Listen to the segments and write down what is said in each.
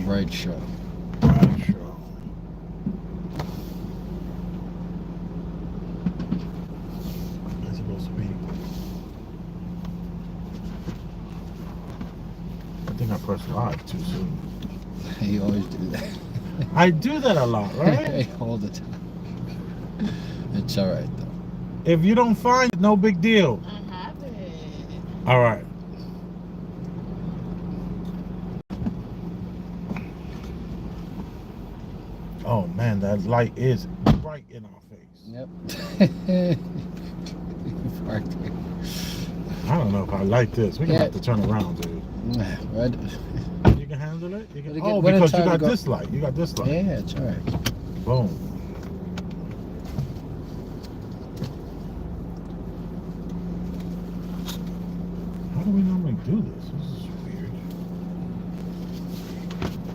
right show. Right show. It's supposed to be. I think I pressed live too soon. You always do that. I do that a lot, right? All the time. It's all right though. If you don't find it, no big deal. I have it. All right. Oh man, that light is right in our face. Yep. Parked here. I don't know if I like this. We're gonna Yeah. have to turn around, dude. Right. You can handle it? You can... When it Oh, get- when because it's you time to got go- this light. You got this light. Yeah, it's all right. Boom. How do we normally do this? This is weird.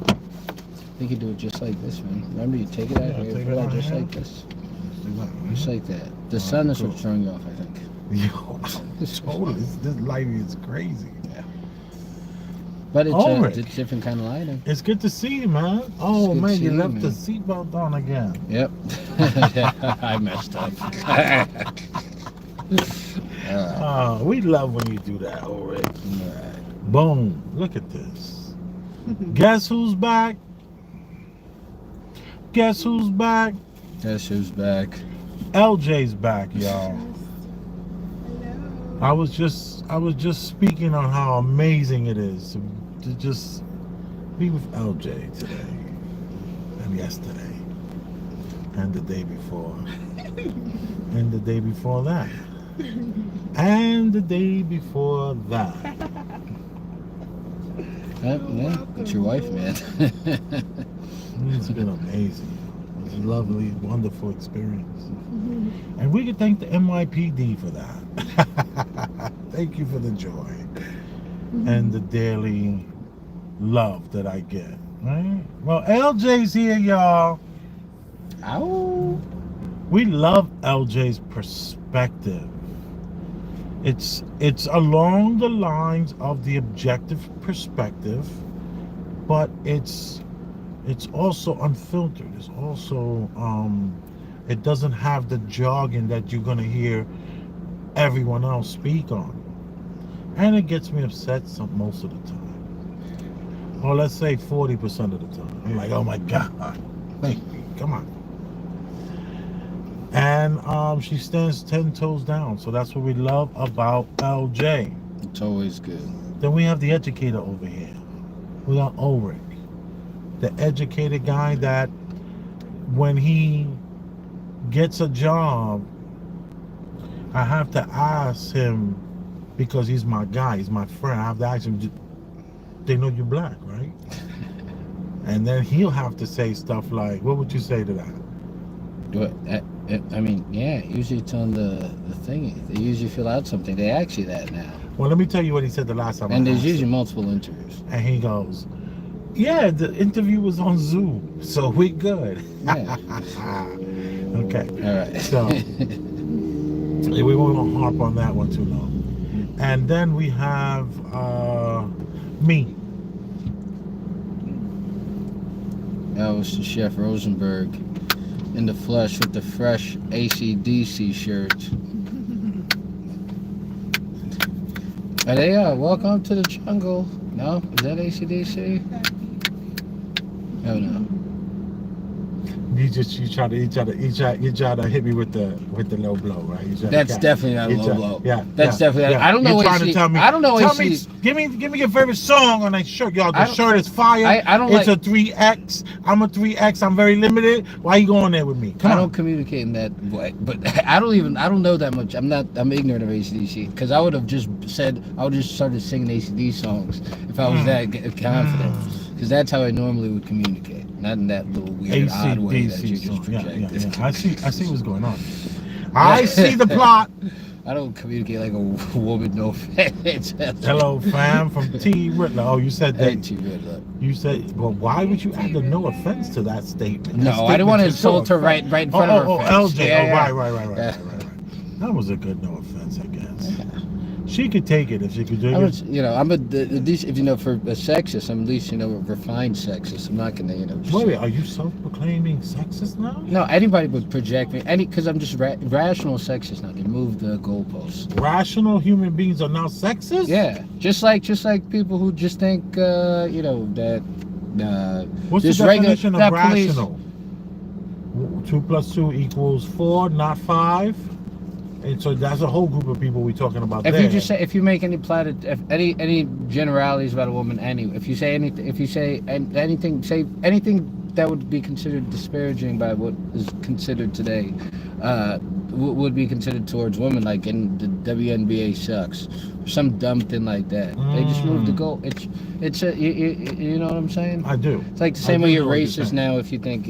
I think you do it just like this, man. Remember, you take it out Yeah, here, take put it it out out just here. like this. Let's do that, right? Just like that. The All sun right, is what's cool. throwing you off, I think. Yo, totally. This lighting is crazy. But it's, Ulrich. it's different kind of lighting. It's good to see you, man. Oh, good man, to you see you, left the man. seatbelt on again. Yep. I messed up. We love when you do that, Ulrich. Alright. Boom. Look at this. Guess who's back? Guess who's back? Guess who's back? LJ's back, y'all. Hello. I was just speaking on how amazing it is to just be with LJ today and yesterday and the day before and the day before that and the day before that. Yeah, it's your wife, man. It's been amazing. It's a lovely, wonderful experience. And we can thank the NYPD for that. Thank you for the joy and the daily love that I get. Right? Well, LJ's here, y'all. Ow. We love LJ's perspective. It's along the lines of the objective perspective, but it's also unfiltered. It's also it doesn't have the jargon that you're gonna hear everyone else speak on, and it gets me upset most of the time. Or let's say 40% of the time. I'm like, oh my God, thank you, come on. And she stands 10 toes down. So that's what we love about LJ. It's always good. Then we have the educator over here. We got Ulrich, the educated guy that when he gets a job, I have to ask him, because he's my guy, he's my friend. I have to ask him, they know you're black, right? And then he'll have to say stuff like, what would you say to that? I mean, yeah, usually it's on the thingy. They usually fill out something. They ask you that now. Well, let me tell you what he said the last time. And I there's asked usually him. multiple interviews. And he goes, yeah, the interview was on Zoom, so we good. Yeah. Okay. All right. So we won't harp on that one too long. And then we have me. That was Chef Rosenberg in the flesh with the fresh AC/DC shirt. But hey, welcome to the jungle. No? Is that AC/DC? Oh no. You try to hit me with the low blow, right? You try to That's catch- definitely not a you low try- blow. Yeah, That's yeah, definitely. yeah. I don't know You're what trying to tell me. I don't know Tell what me, give me your favorite song on that shirt, y'all. The shirt is fire. I don't it's like. a 3X. I'm a 3X. I'm very limited. Why you going there with me? Come I on. don't communicate in that way, but I don't know that much. I'm ignorant of AC/DC because I would have just started singing AC/DC songs if I was that confident, because that's how I normally would communicate, not in that little weird odd way that you just song. projected. Yeah. I see what's going on. I see the plot. I don't communicate like a woman, no offense. Hello, fam, from T. Riddler. Oh, you said that. T. Riddler. You said, well, why would you add the no offense to that statement? No, I didn't want to insult her right in front of her face. LJ. Yeah, Right. yeah. That was a good no offense, I guess. She could take it if she could take I'm, it. I'm at least if for a sexist, I'm at least a refined sexist. I'm not gonna Wait, are you self-proclaiming sexist now? No, anybody would project me. Because I'm just rational sexist now. They move the goalposts. Rational human beings are now sexist? Yeah, just like people who just think that. What's the just regular- definition of that police- rational? 2 + 2 = 4, not 5. And so that's a whole group of people we're talking about. If you make any any generalities about a woman, if you say anything, say anything that would be considered disparaging by what is considered today, would be considered towards women, like in the WNBA sucks, or some dumb thing like that. They just move the goal. It's you know what I'm saying? I do. It's like the same way you're know what you're racist saying. now if you think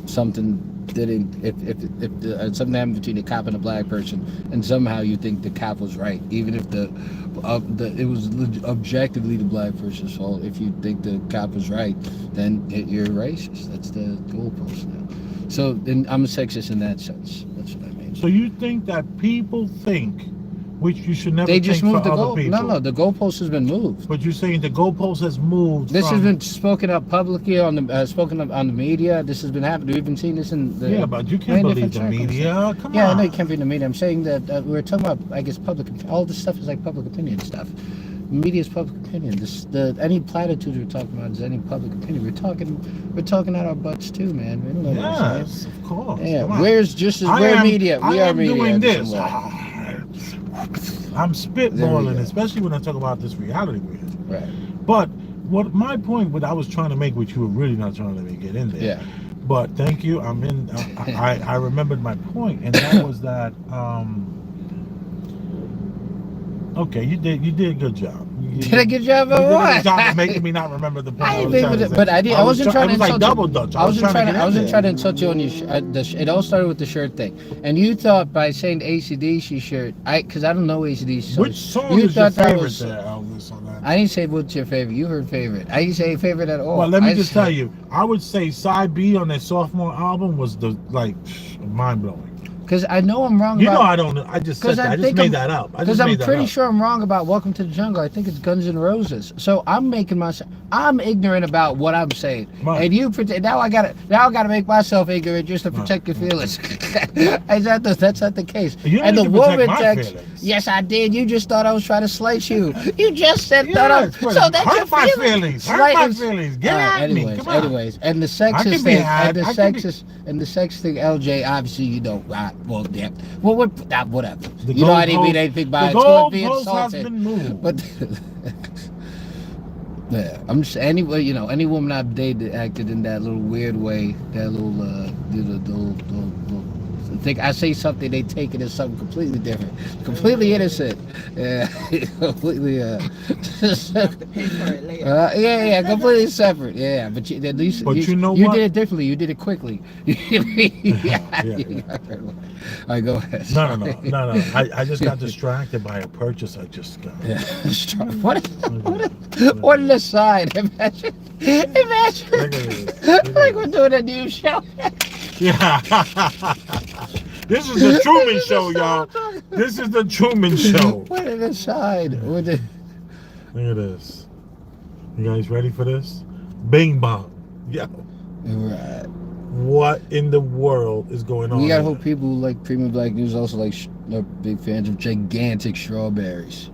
something didn't if something happened between a cop and a black person and somehow you think the cop was right, even if it was objectively the black person's fault. If you think the cop was right, then you're racist. That's the goalpost now. So then I'm a sexist in that sense. That's what I mean. So you think that people think, which you should never They think just moved for the other goal. people. No, the goalpost has been moved. But you're saying the goalpost has moved. This from, has been spoken up publicly on the media. This has been happening. We've been seeing this in the. Yeah, but you can't many believe the different media. Come Yeah, on. no, you can't be in the media. I'm saying that we're talking about, I guess, all this stuff is like public opinion stuff. Media is public opinion. Any platitudes we're talking about is any public opinion. We're talking out our butts too, man. We don't know what I'm Yes, saying. of course. Yeah, Come on. we're media. We I are am media. doing in this. some way. I'm There we spitballing, go. especially when I talk about this reality we're in. Right. But what my point, what I was trying to make, which you were really not trying to let me get in there. Yeah. But thank you. I'm in. I remembered my point, and that was that. Okay, you did a good job. Did a good job You of did a what? good job of making me not remember the point. I was didn't trying to think say. but I wasn't trying to It was like insult double you. dutch. I wasn't trying to to insult you on your it all started with the shirt thing. And you thought by saying AC/DC shirt, because I don't know AC/DC. Which song you is your thought that favorite was- there, Elvis, on that? I didn't say what's your favorite. You heard favorite. I didn't say favorite at all. Well, let me I just said- tell you, I would say side B on their sophomore album was mind blowing. Because I know I'm wrong You know, about. I don't know. I just said 'Cause that. I I just think made I'm- that up. Because I'm pretty sure I'm wrong about Welcome to the Jungle. I think it's Guns N' Roses. So I'm ignorant about what I'm saying. Right. And you pretend now I gotta make myself ignorant just to protect your feelings. That's not the case. You don't And the need to protect woman my text. feelings. Yes, I did. You just thought I was trying to slice you. You just said that. Yeah, So that's your hurt my feelings. Hurt my Slight- feelings. Get at me. Come on. Anyways, and the I can sexist be thing, had. and the I can be- sexist, and the sex thing, LJ. Obviously, you know. Well, yeah. Well, whatever. The You know, I didn't goalpost- mean anything by it. The It's going to be goalpost has insulted. been moved. But yeah, I'm just any woman I've dated acted in that little weird way, that little think I say something, they take it as something completely different, completely innocent, yeah, completely Pay for it later. yeah, completely separate, yeah. But at least But you know you what? did it differently. You did it quickly. Yeah. All right, go ahead. No. I just got distracted by a purchase I just got. Yeah. What an aside. Imagine. Look at this. Like we're doing a news show. Yeah. This is the Truman Show, y'all. This is the Truman Show. What an aside. Look at this. You guys ready for this? Bing bong. Yo. Right. What in the world is going on? We gotta here? hope people who like Premium Black News also are big fans of gigantic strawberries.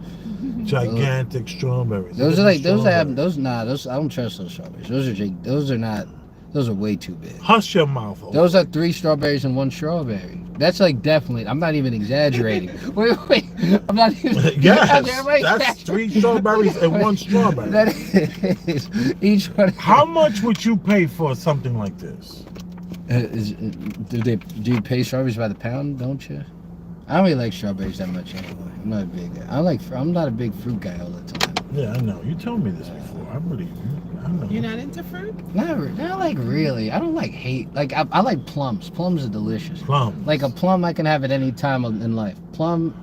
Gigantic strawberries. Those Look are at like the those I don't trust those strawberries. Those are way too big. Hush your mouth. Open. Those are 3 strawberries and 1 strawberry. That's like definitely. I'm not even exaggerating. wait. I'm not even. Yes, that's 3 strawberries and 1 strawberry. That is each one. How much would you pay for something like this? Do you pay strawberries by the pound? Don't you? I don't really like strawberries that much anyway. I'm not a big. I'm not a big fruit guy all the time. Yeah, I know. You told me this before. I believe you. I know. You're not into fruit? Not like really. I don't like hate. Like I like plums. Plums are delicious. Plum. Like a plum, I can have at any time in life. Plum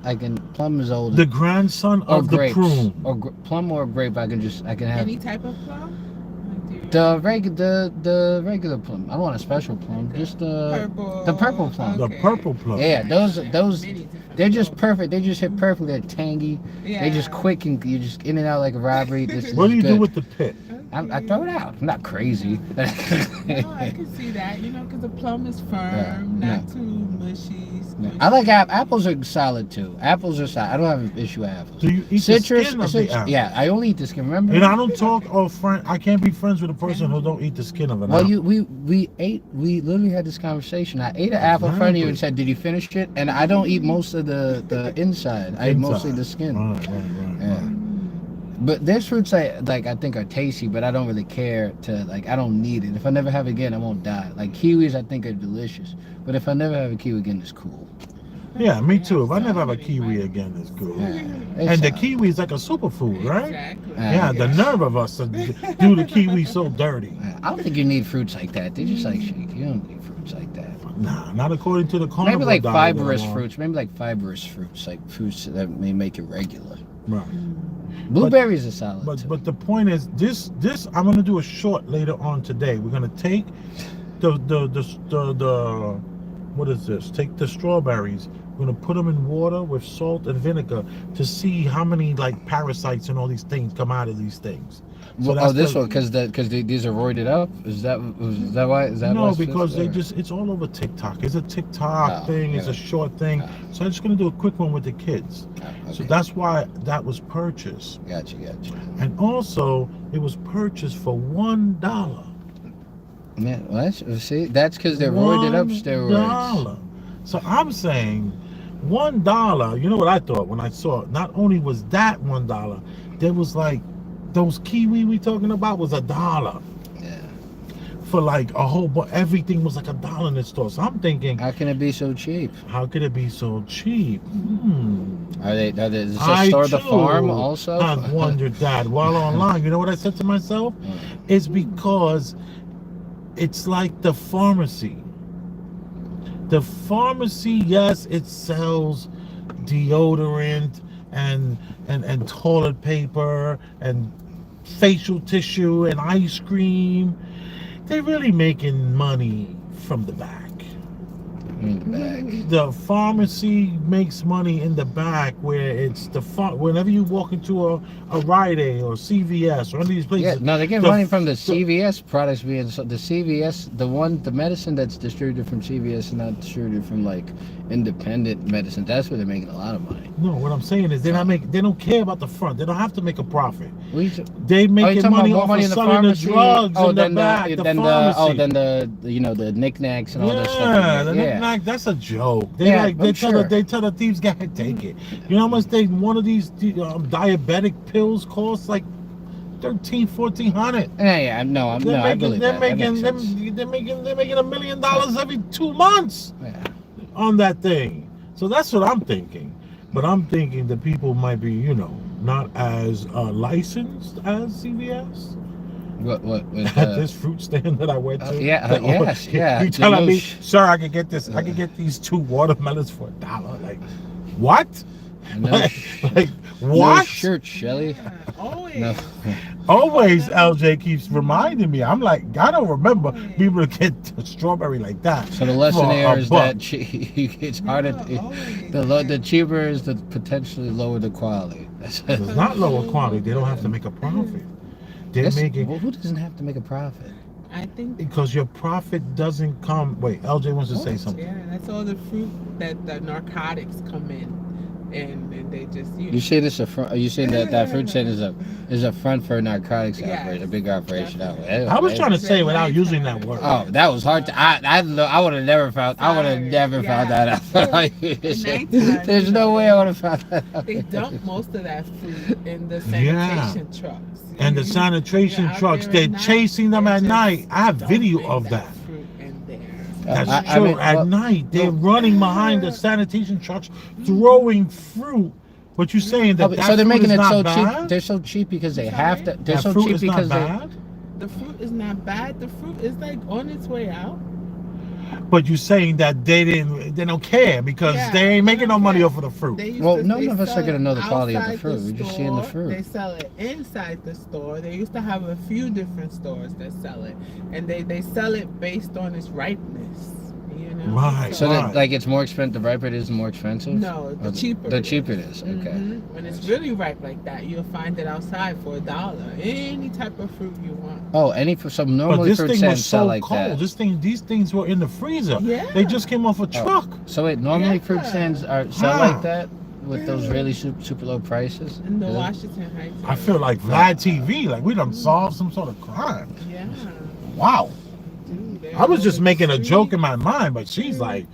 is old. The grandson or of the grapes. prune. Or plum or grape. I can have Any type of plum? Like, the regular plum. I don't want a special plum. Just the purple. the purple plum. The Okay. purple plum. Yeah, those Many different They're just perfect. They just hit perfect. They're tangy. Yeah. They just quick and you just in and out like a robbery. This What do is you good. do with the pit? I throw it out. I'm not crazy. No, I can see that. You know, because the plum is firm, Yeah, not too mushy. No, I like apples are solid too. Apples are solid. I don't have an issue with apples. Do you eat Citrus, the skin of the apple? yeah, I only eat the skin. Remember? And I don't talk I can't be friends with a person who don't eat the skin of an Well, apple. we literally had this conversation. I ate an apple in front of you and said, "Did you finish it?" And I don't eat most of the inside. I eat mostly the skin. Right. Yeah. But there's fruits I think are tasty, but I don't really care to I don't need it. If I never have it again, I won't die. Like kiwis, I think are delicious, but if I never have a kiwi again, it's cool. Yeah, me too. If I never have a kiwi again, it's cool. Yeah, And the kiwi is like a superfood, right? Exactly. Yeah, the nerve of us to do the kiwi so dirty. I don't think you need fruits like that. They're just like shake. You don't need fruits like that. Nah, not according to the carnivore Maybe like diet fibrous that I'm on. fruits. Maybe like fibrous fruits, like fruits that may make it regular. Right. Blueberries are solid. too. But the point is, this I'm gonna do a short later on today. We're gonna take the what is this? Take the strawberries. We're gonna put them in water with salt and vinegar to see how many parasites and all these things come out of these things. So Well, this the- one because these are roided up. Is that why? Is that why No, it's because this, or- it's all over TikTok. It's a TikTok Oh, thing. It's yeah. a short thing. Oh. So I'm just gonna do a quick one with the kids. Oh, So okay. that's why that was purchased. Gotcha. And also, it was purchased for $1. Yeah, well, see, that's because they're roided up steroids. $1. So I'm saying $1. You know what I thought when I saw it? Not only was that $1, there was those kiwi we talking about was $1 Yeah. for a whole bunch. Everything was $1 in the store. So I'm thinking, How can it be so cheap? how could it be so cheap? Are they? Is the I store the too farm also? I've wondered that while online. You know what I said to myself? It's because it's like the pharmacy. The pharmacy, yes, it sells deodorant and toilet paper and facial tissue and ice cream. They're really making money from the back. The pharmacy makes money in the back, where it's whenever you walk into a Rite Aid or CVS or one of these places. Yeah, no, they get the- money from the CVS products being the CVS, the medicine that's distributed from CVS is not distributed from independent medicine. That's where they're making a lot of money. No, what I'm saying is they don't care about the front. They don't have to make a profit. What are you They making talking money about off money of in the selling the pharmacy? drugs in the then back. The pharmacy. then the knicknacks and all that stuff. Yeah, the Yeah. knick-knack, that's a joke. They Yeah, they I'm tell sure. they tell the thieves, "Go ahead, take it." You know how much one of these diabetic pills costs? Like $1,300-1,400. Yeah, no, I believe They're that. That making makes sense. they're making $1 million every 2 months Yeah. on that thing. So that's what I'm thinking. But I'm thinking that people might be, not as licensed as CVS. What At this fruit stand that I went to. yes, yeah. You The telling me, new sir, I could get this? I could get these 2 watermelons for $1. Like, what? No, Like no what? shirt, Shelly. Always. No. Always, LJ keeps reminding me. I'm like, I don't remember being able to get the strawberry like that. So the lesson for here a is buck. that it's harder. Always. The cheaper is the potentially lower the quality. It's not lower quality. They don't have to make a profit. They're making Well, who doesn't have to make a profit? I think. because your profit doesn't come. Wait, LJ wants to say something. Yeah, that's all the fruit that the narcotics come in, and they just use. You say this a front? Are you saying that fruit stand is a front for a narcotics Yes. operation, a big operation that way? I was trying to say without using that word. Oh, that was hard to. I would have never found. I would have never found that out. Nighttime, There's no way I would have found that out. They dump most of that fruit in the Yeah. sanitation trucks. And the sanitation You're out trucks, there they're at night, chasing them they're at just night. I have video dumping of that. fruit in there. That's I true. mean, At well, night, they're running behind the sanitation trucks, throwing fruit. But you're saying that, So they're fruit making is it not so bad? cheap. They're so cheap because they have to. They're That so fruit cheap is not because they. bad? The fruit is not bad. The fruit is on its way out. But you're saying that they don't care because Yeah, they ain't making they no don't money care. off of the fruit. Well, none they of us are sell gonna it know the quality of the outside fruit. We're just seeing the store. fruit. They sell it inside the store. They used to have a few different stores that sell it, and they sell it based on its ripeness. You know. Right. So that, like, it's more expensive. The riper it is, the more expensive. No, the cheaper. The cheaper it is. Okay. Mhm. When it's really ripe like that, you'll find it outside for $1. Any type of fruit you want. Oh, any for some But normally this fruit thing stands was sell so like cold. that. These things were in the freezer. Yeah. They just came off a truck. So wait, normally fruit Yeah. stands are sell Huh. like that with those really super low prices. In the Is it? Washington Heights. I feel like Vlad TV, like we done solved some sort of crime. Yeah. Wow. Dude, they're I was just on the making a joke street. in my mind, but she's like,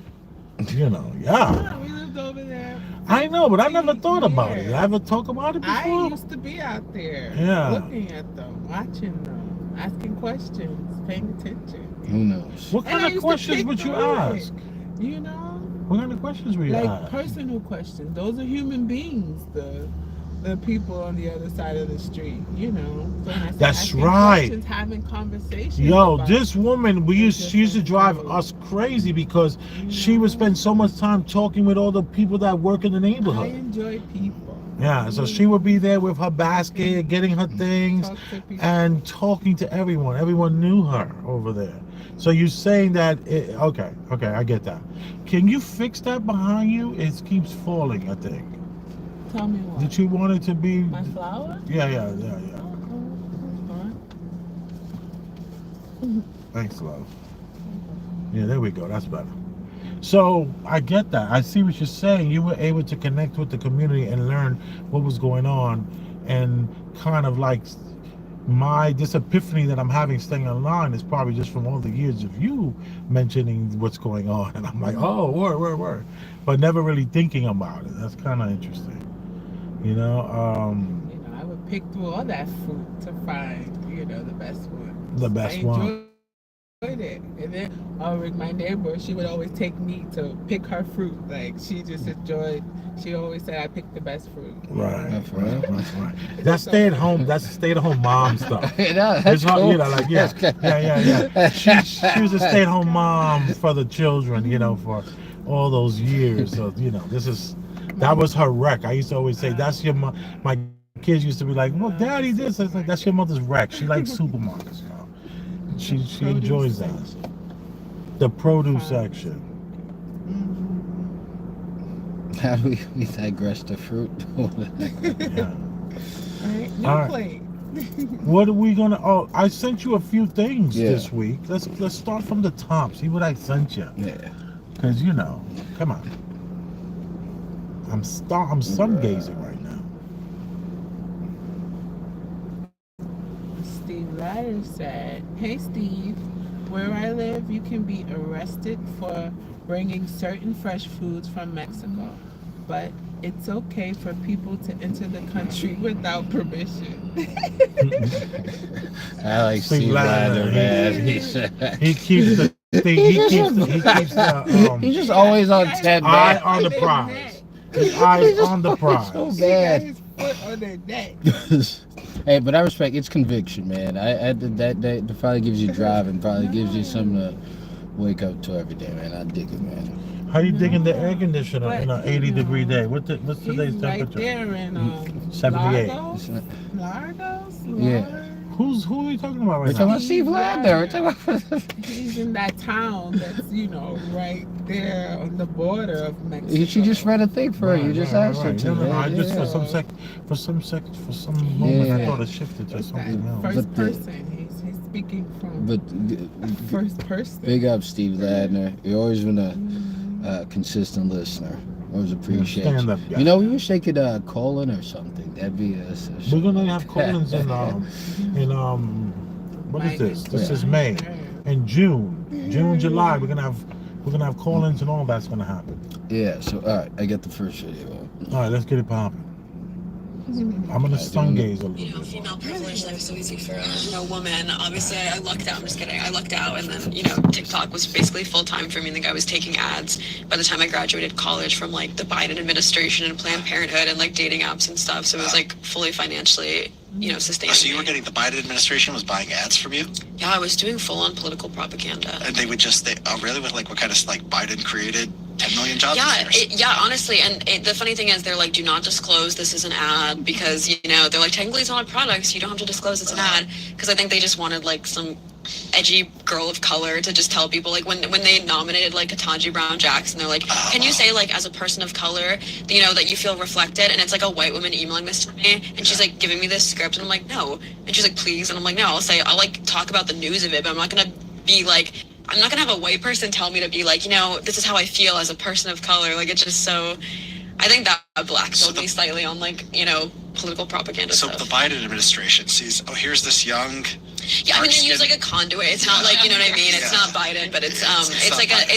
yeah. Yeah, we lived over there. I know, but I never thought about it. Yeah. I ever talk about it I before? used to be out there, Yeah. looking at them, watching them, asking questions, paying attention. Who knows? What And I kind of used to questions pick would you through it. ask? You know, What kind of questions would you like ask? personal questions. Those are human beings. The people on the other side of the street. You know. So when I say That's asking right. questions, having conversations. Yo, about this woman, she used to drive different us crazy because you she would know, spend so much time talking with all the people that work in the I neighborhood. enjoy people. Yeah, so she would be there with her basket, getting her things, Talk to people. and talking to everyone. Everyone knew her over there. So you're saying that, okay, I get that. Can you fix that behind you? It keeps falling, I think. Tell me what. Did you want it to be? My flower? Yeah. Oh, Thanks, love. Yeah, there we go. That's better. So I get that. I see what you're saying. You were able to connect with the community and learn what was going on, and kind of like this epiphany that I'm having staying online is probably just from all the years of you mentioning what's going on, and I'm like, oh, word, but never really thinking about it. That's kind of interesting, You know, I would pick through all that fruit to find, the best one. The best one. I enjoyed it. And then with my neighbor, she would always take me to pick her fruit. Like, she just enjoyed, she always said I picked the best fruit. Right. Yeah, for real? That's stay at home mom stuff. Yeah, that's It's hard, cool. like, That's good. yeah. She was a stay-at-home mom for the children, for all those years. So, that was her wreck. I used to always say, that's your mom. My kids used to be like, well, Daddy, this. It's like, that's your mother's wreck. She likes supermarkets. She enjoys that. The produce section. How do we digress to fruit? Yeah. No All right. plate. What are we gonna? Oh, I sent you a few things Yeah. this week. Let's start from the top. See what I sent you. Yeah. Cause come on. I'm sun gazing right now. Steve Ladder said, "Hey Steve, where I live, you can be arrested for bringing certain fresh foods from Mexico, but it's okay for people to enter the country without permission." I like Steve Steve Ladder, Ladder, man. He's He keeps the thing. He keeps the he's just always on 10, eye man. on the prize. His eyes on the prize. So He got bad. his foot on their neck. Hey, but I respect it's conviction, man. I that probably gives you drive and probably gives you something to wake up to every day, man. I dig it, man. How you digging the air conditioner in an But, 80-degree day? What's today's He's right temperature? there in 78. Largos? Yeah. Who are we talking about We're right talking now? about Steve Ladder. We're talking about. He's in that town that's, right there on the border of Mexico. She just read a thing for her. You just asked her to. No, I man. just Yeah. for some moment I Yeah. thought it shifted to It's that something else. first But the- person. He's speaking from But first person. big up, Steve Ladner. You've always been a consistent listener. Always appreciate Stand you. up guy. We wish they could call in or something. That'd be We're gonna have call-ins in what is this? This is May. In June, July, we're gonna have call-ins and all that's gonna happen. Yeah. So all right, I get the first video. All right, let's get it popping. I'm gonna sun gaze a little bit. Female privilege, life is so easy for a woman. Obviously, I lucked out. I'm just kidding. I lucked out, and then TikTok was basically full time for me. I think I was taking ads by the time I graduated college from the Biden administration and Planned Parenthood and dating apps and stuff. So it was fully financially, sustaining. So you were me. getting the Biden administration was buying ads from you, Yeah, I was doing full on political propaganda. and they would really what kind of Biden created 10 million jobs Yeah, this year. honestly, and the funny thing is, they're like, do not disclose this is an ad because they're like, technically it's not a product, so you don't have to disclose it's an ad. Because I think they just wanted like some edgy girl of color to just tell people, like when they nominated like Ketanji Brown Jackson, they're like, can you say like as a person of color, that you feel reflected? And it's like a white woman emailing this to me, and she's like giving me this script, and I'm like, no, and she's like, please, and I'm like, no, I'll like talk about the news of it, but I'm not gonna be like. I'm not gonna have a white person tell me to be like, this is how I feel as a person of color. Like, it's just so. I think that black-pilled me slightly on like, political propaganda So stuff. the Biden administration sees, here's this young. Yeah, I mean, they use like a conduit. It's not like, you know what I mean? It's not Biden, but it's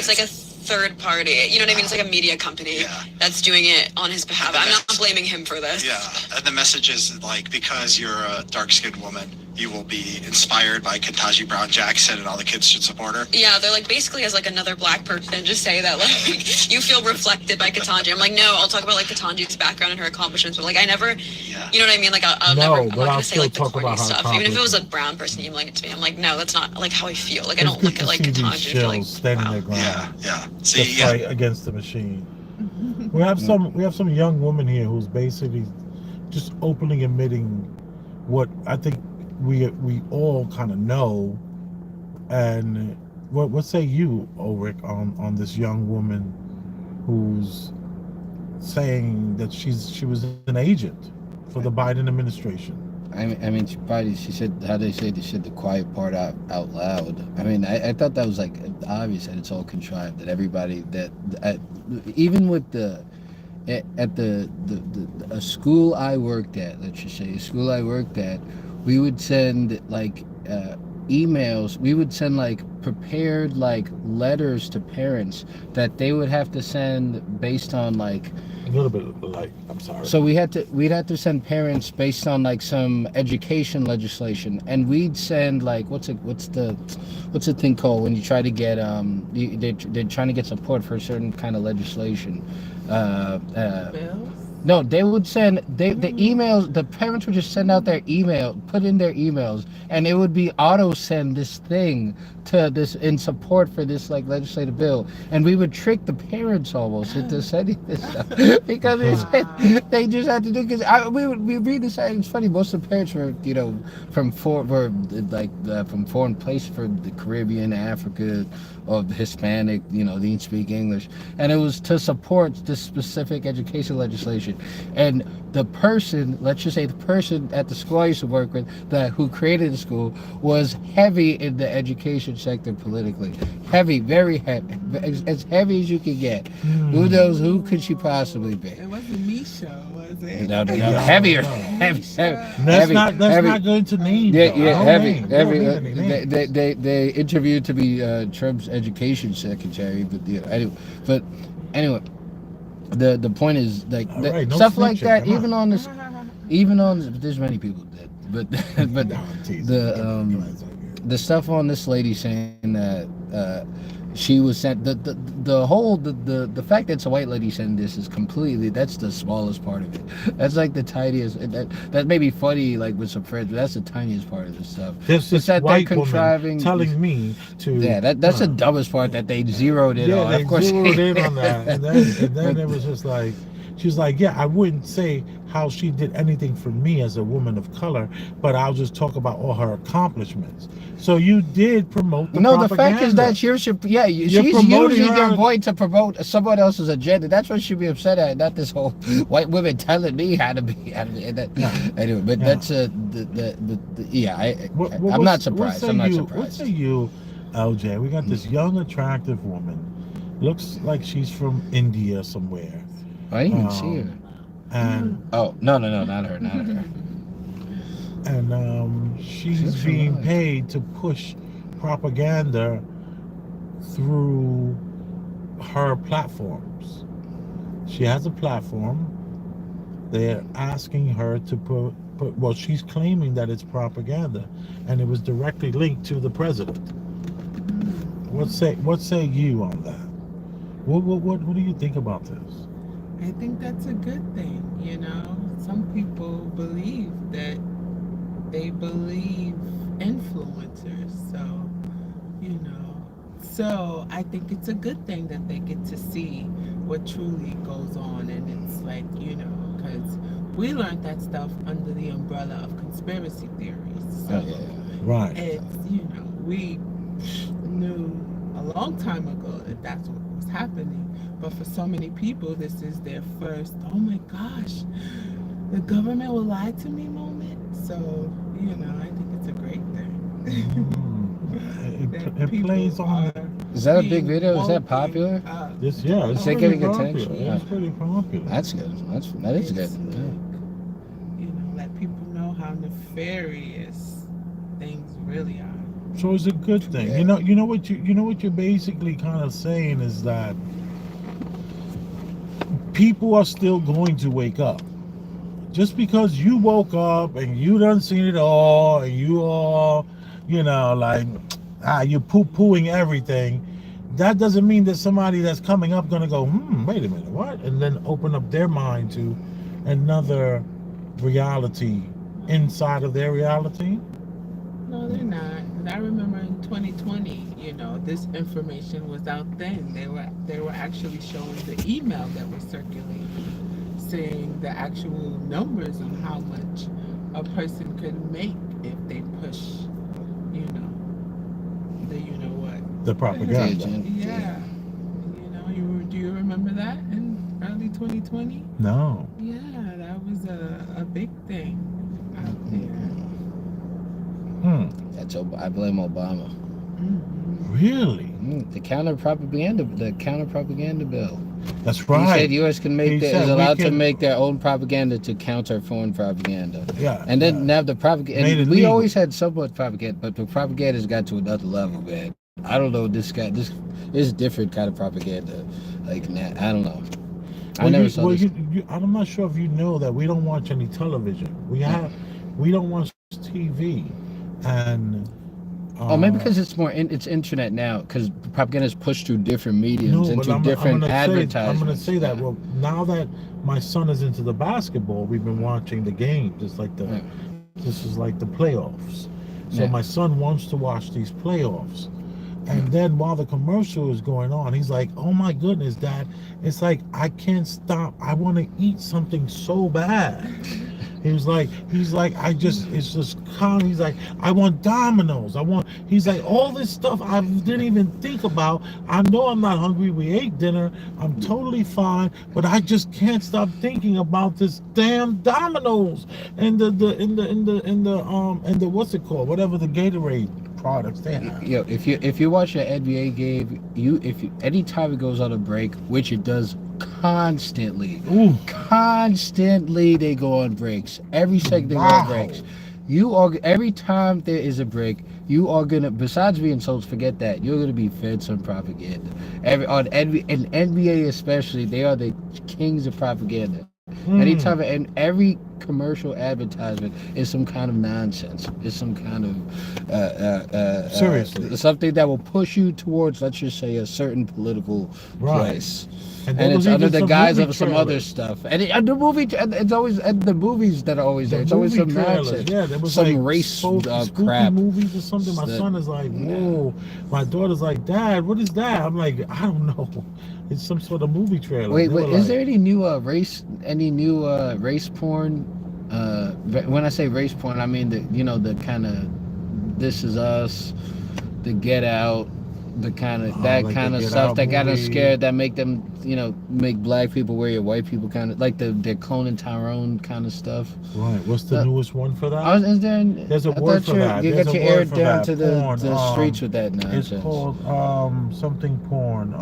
like a third party. You know what I mean? It's like a media company that's doing it on his behalf. I'm not blaming him for this. Yeah, and the message is like, because you're a dark-skinned woman, you will be inspired by Ketanji Brown Jackson, and all the kids should support her. Yeah, they're like, basically as like another black person, just say that like you feel reflected by Ketanji. I'm like, no, I'll talk about like Ketanji's background and her accomplishments, but like I never, you know what I mean? Like I'm not gonna say like the corny stuff. Even if it was a brown person emailing it to me, I'm like, no, that's not like how I feel. Like I don't look at like Ketanji and feel like, standing their ground. Yeah. To See, fight against the machine. We have some young woman here who's basically just openly admitting what I think we all kind of know. And what say you, Ulrich, on this young woman who's saying that she was an agent for the Biden administration? I mean, she said, how they say they said the quiet part out loud. I mean, I thought that was like obvious that it's all contrived, that everybody even with a school I worked at, let's just say a school I worked at, we would send like emails, we would send like prepared like letters to parents that they would have to send based on like A little bit like, I'm sorry. so we'd have to send parents based on like some education legislation, and we'd send like what's the thing called when you try to get they're trying to get support for a certain kind of legislation. Bills? No, they would send the emails. The parents would just send out their email, put in their emails, and it would be auto send this thing to this in support for this like legislative bill, and we would trick the parents almost into sending this stuff because they just had to do. Because we read this. It's funny. Most of the parents were from foreign places, for the Caribbean, Africa, or the Hispanic. They didn't speak English, and it was to support this specific education legislation. And the person, let's just say the person at the school I used to work with, who created the school, was heavy in the education sector politically. Heavy, very heavy, as heavy as you could get. Who knows? Who could she possibly be? It wasn't Misha, was it? No, heavier. Heavy. That's not going to name. Yeah, heavy. Name. Don't name any names. They interviewed to be Trump's education secretary, but anyway, the point is like Right, no stuff like snitching, that. come Even on there's many people dead, but No, I'm teasing. the stuff on this lady saying that she was sent the fact that it's a white lady saying this is completely, that's the smallest part of it. That's like the tiniest. That may be funny like with some friends, but that's the tiniest part of this stuff. There's this that white they're contriving, woman telling me to. Yeah, that's the dumbest part that they zeroed in on. They Of course, zeroed in on that, and then it was just like, she was like, yeah, I wouldn't say how she did anything for me as a woman of color, but I'll just talk about all her accomplishments. So you did promote the propaganda. the fact is that she's promoting using their her. voice to promote someone else's agenda. That's what she'd be upset at, not this whole white women telling me how to be. Anyway, but that's I'm not surprised. What say you, LJ? We got this young, attractive woman. Looks like she's from India somewhere. I didn't even see her. And Oh no, not her. and she's She's from being Mars. paid to push propaganda through her platforms. She has a platform. They're asking her to put well, she's claiming that it's propaganda, and it was directly linked to the president. What say you on that? What do you think about this? I think that's a good thing, Some people believe that they believe influencers, so, So I think it's a good thing that they get to see what truly goes on, and it's like, because we learned that stuff under the umbrella of conspiracy theories. So Right. it's, we knew a long time ago that that's what was happening. But for so many people, this is their first, oh my gosh, the government will lie to me moment. So, I think it's a great thing. That It people plays on are Is that a big being video? Is that woken popular? up. this. It's Is that pretty getting popular. attention? It's pretty popular. That's good. That is good. It's like, let people know how nefarious things really are. So it's a good thing. Yeah. You know what you're basically kind of saying is that people are still going to wake up. Just because you woke up and you done seen it all and you all, you're poo-pooing everything, that doesn't mean that somebody that's coming up gonna go, wait a minute, what? And then open up their mind to another reality inside of their reality. No, they're not. 'Cause I remember in 2020, this information was out then. They were actually showing the email that was circulating, saying the actual numbers on how much a person could make if they push, what. The propaganda. Yeah. Do you remember that in early 2020? No. Yeah, that was a big thing out there. I blame Obama. Really? The counter propaganda bill. That's He right. said U.S. can He said is we allowed to can- make their own propaganda to counter foreign propaganda. Yeah. And then yeah. now the propaganda. Made it And we legal. always had somewhat propaganda, but the propaganda's got to another level, man. I don't know. This is different kind of propaganda. Like, I don't know. I never saw this. I'm not sure if you know that we don't watch any television. We don't watch TV, and Maybe because it's it's internet now. Because propaganda is pushed through different mediums into different advertisements. I'm gonna say that. Well, now that my son is into the basketball, we've been watching the games. It's like this is like the playoffs. So Yeah. my son wants to watch these playoffs. And then while the commercial is going on, he's like, oh my goodness, Dad, it's like, I can't stop. I want to eat something so bad. He's like, he's like, I want Domino's. He's like, all this stuff I didn't even think about. I know I'm not hungry. We ate dinner. I'm totally fine, but I just can't stop thinking about this damn Domino's and the what's it called? Whatever the Gatorade products they have. Yo, if you watch an NBA game, anytime it goes on a break, which it does constantly, they go on breaks. Every second they go on breaks. Every time there is a break, you are gonna, besides being told, forget that, you're gonna be fed some propaganda. NBA especially, they are the kings of propaganda. Anytime, and every commercial advertisement is some kind of nonsense. It's some kind of seriously, something that will push you towards, let's just say, a certain political place. And it's under the guise of some other stuff. And the movie, it's always, and the movies that are always there. It's always some nonsense. Yeah, there was some like race spooky crap. movies or something. My son is like, whoa. My daughter's like, Dad, what is that? I'm like, I don't know. It's some sort of movie trailer. Wait, is there any new race porn? When I say race porn, I mean the kind of This Is Us, the Get Out, the kind of kind of stuff that got them scared, that make them make black people wear your white people kind of, like they're cloning Tyrone kind of stuff. Right. What's the newest one for that? There's a word for that. You There's got a your ear word for down that. to the Porn, streets with that nonsense. It's called something porn.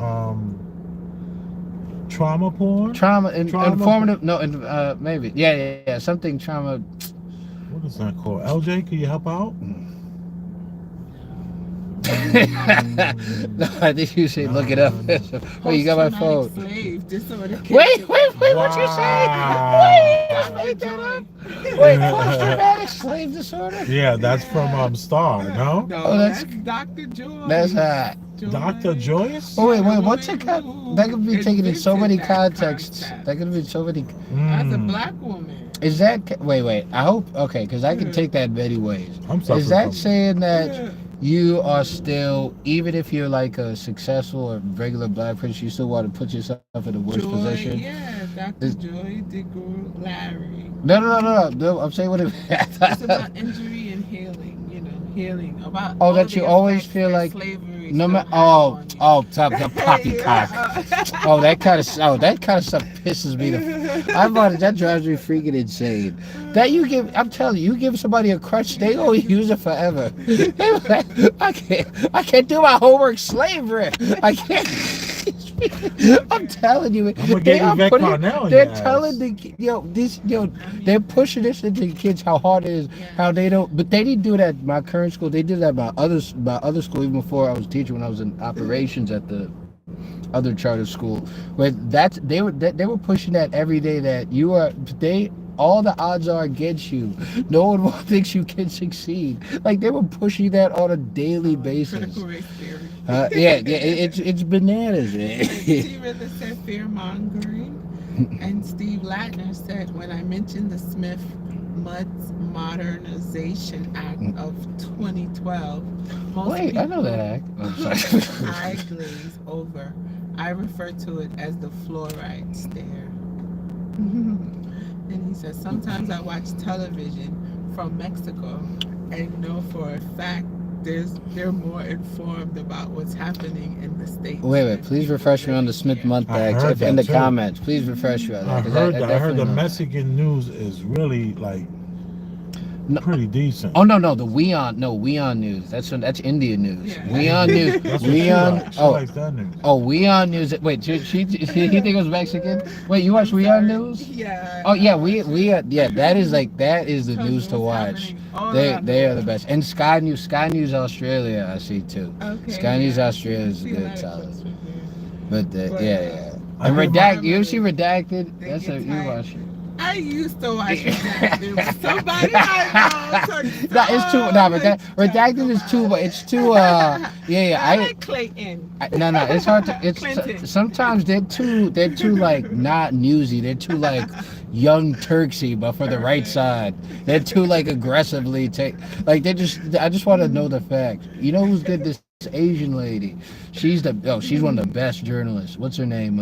Trauma porn. Trauma. Informative. No, maybe. Yeah. Something trauma. What is that called? LJ, can you help out? No, I think you should look it up. Wait, you got my phone. Slave disorder. Wait, what you say? Wait, you made that up? Wait, post-traumatic slave disorder? Yeah, that's from Star, no? No, Oh, that's Dr. Joy. That's Dr. Joyce? Oh wait, what's it called? That could be taken in so many contexts. That could be so many. That's a black woman. Is that wait? I hope, okay, because I can take that many ways. I'm Is that saying that you are still, even if you're like a successful or regular black person, you still want to put yourself in the worst Joy, position. yeah, Dr. Joy DeGru Larry. No. I'm saying what it. It's about injury and healing, healing. About Oh, all that the you always effects feel that like slavery no still matter. has on you. The poppycock. Oh, that kind of stuff pisses me. That drives me freaking insane. I'm telling you, you give somebody a crutch, they gonna use it forever. I can't do my homework, slavery. I can't. I'm telling you, I'm gonna they get are Yvette putting. Carnell in They're your telling they're pushing this into kids how hard it is, how they don't. But they didn't do that at my current school. They did that by other school even before I was a teacher when I was in operations at the other charter school. Where they were pushing that every day that all the odds are against you. No one thinks you can succeed. Like they were pushing that on a daily basis. Critical race theory. It's bananas, man. T. Rivers said fear mongering, and Steve Latner said when I mentioned the Smith Modernization Act of 2012, most Wait, people I know that act. I'm sorry. eye glaze over. I refer to it as the fluoride stare. And he says sometimes I watch television from Mexico and know for a fact they're more informed about what's happening in the States. Wait, please refresh me on the Smith Month I Act heard in that the too. comments. Please refresh me on that. I 'cause heard that. I heard definitely the know that. Mexican news is really like No. pretty decent. Oh no, the Weon News. That's Indian news. Yeah. Weon News. That's what Weon. she likes that news. Weon News. Wait, he think it was Mexican? Wait, you watch Weon News? Yeah. Oh yeah, that is the news to watch. They are the best. And Sky News Australia I see too. Okay, Sky News yeah. Australia is See good, that solid. puts me But But, yeah. I And think Redacted. You ever see Redacted? They That's get you tired. watch it. there. I used to watch Redacted with somebody I know. No, it's too. No, Redacted is too. But it's too. I I like Clayton. no. It's hard to. Clinton. Sometimes they're too like not newsy. They're too like young Turksy, but for the right side. They're too like aggressively like they just. I just want to know the facts. You know who's good? This Asian lady. She's one of the best journalists. What's her name?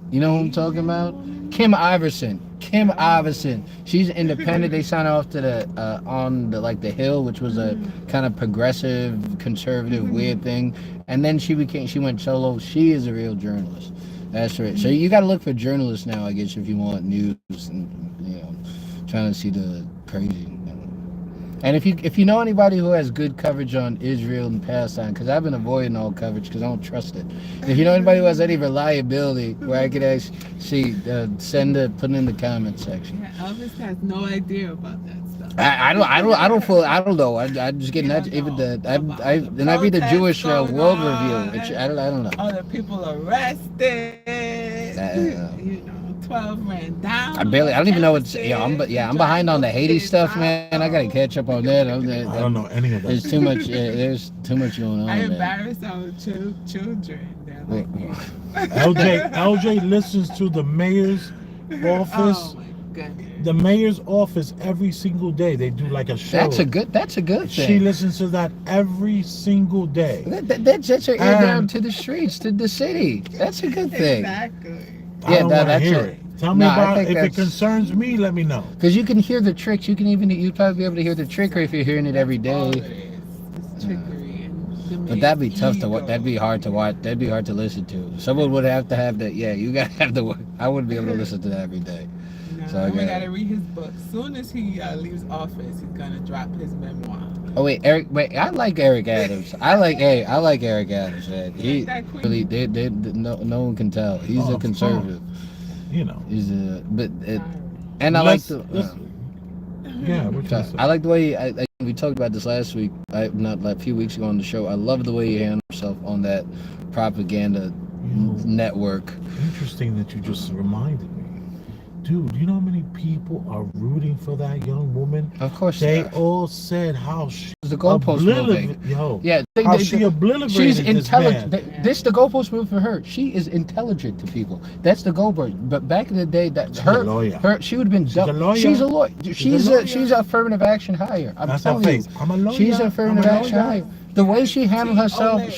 You know who I'm talking about? Kim Iverson. She's independent. They signed her off to the on the Hill, which was a kind of progressive, conservative, weird thing. And then she went solo. She is a real journalist. That's right. So you got to look for journalists now, I guess, if you want news and trying to see the crazy. And if you know anybody who has good coverage on Israel and Palestine, because I've been avoiding all coverage because I don't trust it. If you know anybody who has any reliability where I could actually see, put it in the comment section. Yeah, Elvis has no idea about that stuff. I don't know. I just get that even I'd be the Jewish World Review. Which I don't know. Other people arrested. I 12 ran down. I don't even know what's. I'm behind on the Haiti stuff, man. I gotta catch up on that. I don't know any of that. There's too much. There's too much going on. I man. embarrassed our children. They're Wait, like, LJ listens to the mayor's office. oh my goodness. The mayor's office every single day. They do like a show. That's a good thing. She listens to that every single day. That sets her ear down to the streets, to the city. That's a good thing. Exactly. I don't want to that's hear it. it. Tell me No, I about it. think If it that's- concerns me, let me know. Because you can hear the tricks. You'd probably be able to hear the trickery if you're hearing it every All it day. is. It's trickery and the But that'd be tough to watch. ego. That'd be hard to watch. That'd be hard to listen to. Someone would have to have that. Yeah, you gotta have the. I wouldn't be able to listen to that every day. No, So I we gotta- gotta read his book. Soon as he leaves office, he's gonna drop his memoir. Oh wait, Eric. Wait, I like Eric Adams. I like Eric Adams. Man. He That queen. really. No one can tell. He's Oh, a of conservative. You know. He's a. But it, Sorry. and I like Let's- the. let's- Yeah, what you say? I like the way we talked about this last week. Not like a few weeks ago on the show. I love the way he handled himself on that propaganda network. Interesting that you just reminded me. Dude, you know how many people are rooting for that young woman? Of course, They all said how she the goalpost moving. Yo, Yeah, how she obliterated she's this intelligent. man. This the goalpost move for her. She is intelligent to people. That's the Goldberg. But back in the day, that She's a lawyer. she would have been. She's a lawyer. She's a lawyer. She's a lawyer. She's affirmative action hire. I'm That's her telling you. face. I'm a lawyer. She's affirmative I'm a action lawyer. hire. The way she handled herself, Olay.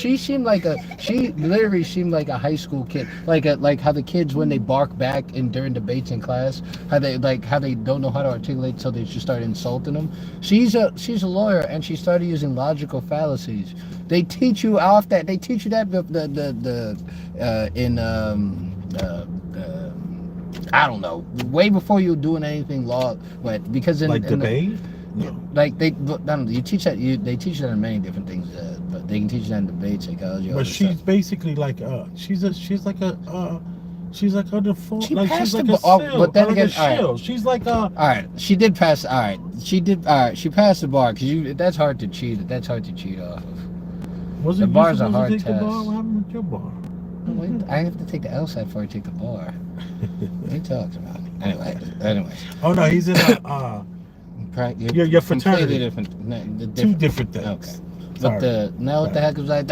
she literally seemed like a high school kid. Like how the kids when they bark back during debates in class, how they don't know how to articulate, so they just start insulting them. She's a lawyer, and she started using logical fallacies. They teach you off that. They teach you that I don't know, way before you were doing anything law, but because in debate. No. Like I don't know, you teach that they teach that in many different things, but they can teach that in debate, psychology. all But this she's stuff. basically like she's like a default. She Like passed she's like the a bar- shield. but then like again, a shield. She's like a. All right, she did pass. All right, she did. All right, she passed the bar because that's hard to cheat. That's hard to cheat off of. Was The it you bar's a supposed to hard take the bar? test. What happened with your bar? Wait, I have to take the LSAT before I take the bar. What are you talking about? Anyway. Oh no, he's in a. Your fraternity. Completely different. Two different things. Okay. Sorry. But what the heck was I?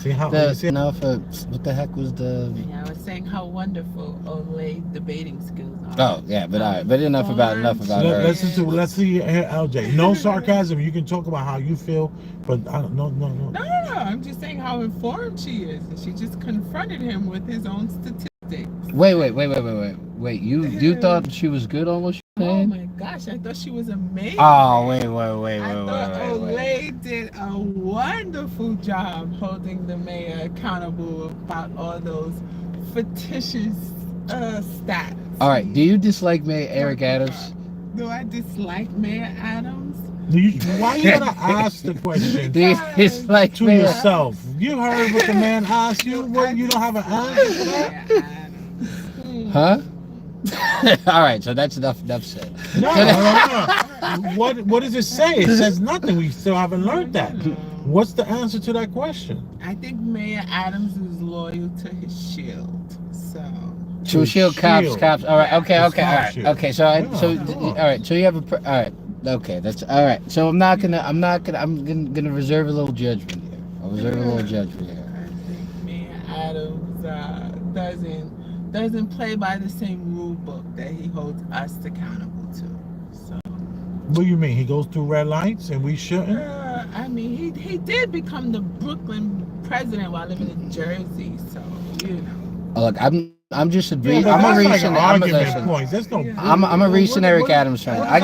See how What the heck was the? Yeah, I was saying how wonderful Olay debating skills are. Oh yeah, but all right, but enough about her. Let's see here, LJ. No sarcasm. You can talk about how you feel, but no. No. I'm just saying how informed she is. And she just confronted him with his own statistics. Wait. You thought she was good on what she Oh said? my gosh, I thought she was amazing. Oh wait. I thought Olay did a wonderful job holding the mayor accountable about all those fictitious stats. All right. Do you dislike Mayor Eric Adams? Do I dislike Mayor Adams? Why you gotta ask the question Do you dislike to Mayor? yourself? You heard what the man asked you. What, you don't have an answer for that? Mayor Adams. Huh? All right. So that's enough said. No. What does it say? It says nothing. We still haven't learned that. What's the answer to that question? I think Mayor Adams is loyal to his shield. To shield cops. All right. Okay. It's All cop right. shield. Okay. So all right. So you have all right. Okay. That's all right. So I'm gonna reserve a little judgment here. I'll reserve a little judgment here. I think Mayor Adams doesn't play by the same rule book that he holds us accountable to. So. What do you mean? He goes through red lights and we shouldn't? I mean, he did become the Brooklyn president while living in Jersey, so you know. Look, I'm just a Yeah, but I'm a that's like recent an argument listen, point. That's no. I'm a recent Eric Adams fan. I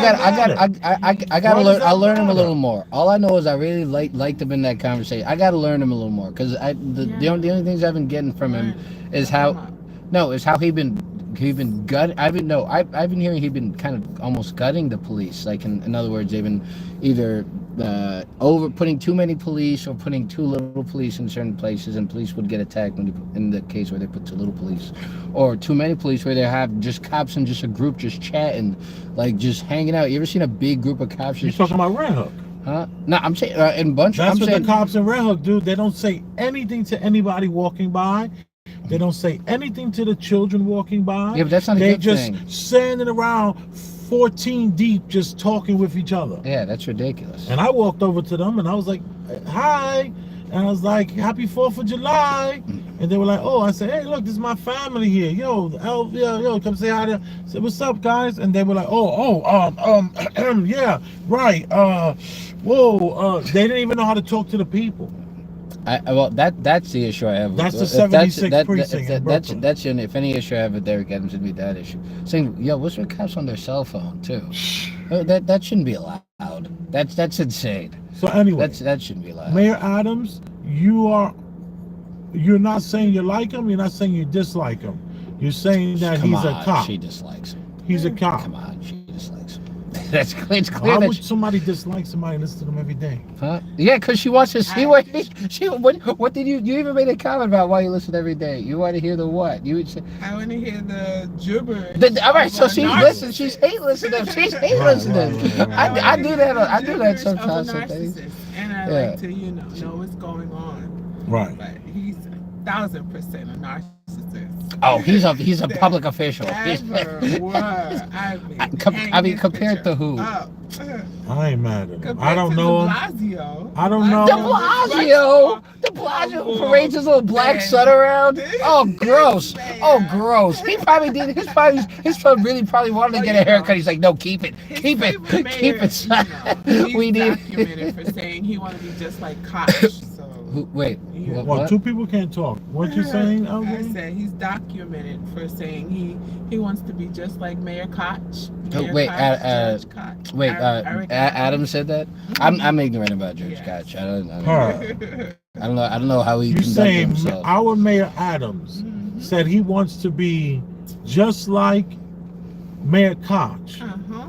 gotta learn. I'll learn him a little more. All I know is I really liked him in that conversation. I gotta learn him a little more because the only things I've been getting from him is how he been gut. I've been hearing he'd been kind of almost gutting the police. Like in other words, they've been either over putting too many police or putting too little police in certain places, and police would get attacked in the case where they put too little police, or too many police where they have just cops and just a group just chatting, like just hanging out. You ever seen a big group of cops? You're talking about Red Hook. Huh? No, I'm saying in bunch. That's I'm what saying, the cops in Red Hook do. They don't say anything to anybody walking by. They don't say anything to the children walking by. Yeah, but that's not a They good just thing. standing around 14 deep just talking with each other. Yeah, that's ridiculous. And I walked over to them and I was like, hi. And I was like, happy 4th of July. And they were like, oh, I said, hey, look, this is my family here. Yo, come say hi to. I said, what's up, guys? And they were like, yeah, right. They didn't even know how to talk to the people. Well, that's the issue I have. That's the If 76th precinct in Brooklyn. That's if any issue I have with Derek Adams would be that issue. Saying, yo, what's with cops on their cell phone too? That shouldn't be allowed. That's insane. So anyway, That shouldn't be allowed. Mayor Adams, you're not saying you like him. You're not saying you dislike him. You're saying that Come he's on, a cop. She dislikes him. He's a cop. Come on, she dislikes him. It's clear Why that would somebody dislike somebody and listen to them every day? huh? Yeah, because she wants to see what what did you even made a comment about why you listen every day. You want to hear the what? You would say, I want to hear the gibberish. all right, so of a she's narcissist. listening. She's hate listening. She's hate listening. Right. I do that. I do that Gibberish of a sometimes. Some days. narcissist. And I Yeah. like to, know what's going on. Right. But he's 1,000% a narcissist. Oh, he's a public official. Ever were. I mean, compared to who? Oh, I ain't mad at him. Compared I don't to know him. De Blasio. I don't know. De Blasio! De Blasio parades his little black son around. Oh, gross. Oh, gross. He probably did. His son really probably wanted to get a haircut. He's like, no, keep it. Keep it. Keep it, son. We need. Documented for saying he wanted to be just like Koch. So. Wait. Yeah. Well, two people can't talk. What you saying, I LJ? said he's documented for saying he wants to be just like Mayor Koch. Mayor Wait, Koch, Judge Koch. Wait, Eric Adam said that. I'm ignorant about Judge Yes. Koch. I don't Her. I don't know how he You conducted saying himself. our Mayor Adams said he wants to be just like Mayor Koch. Uh-huh.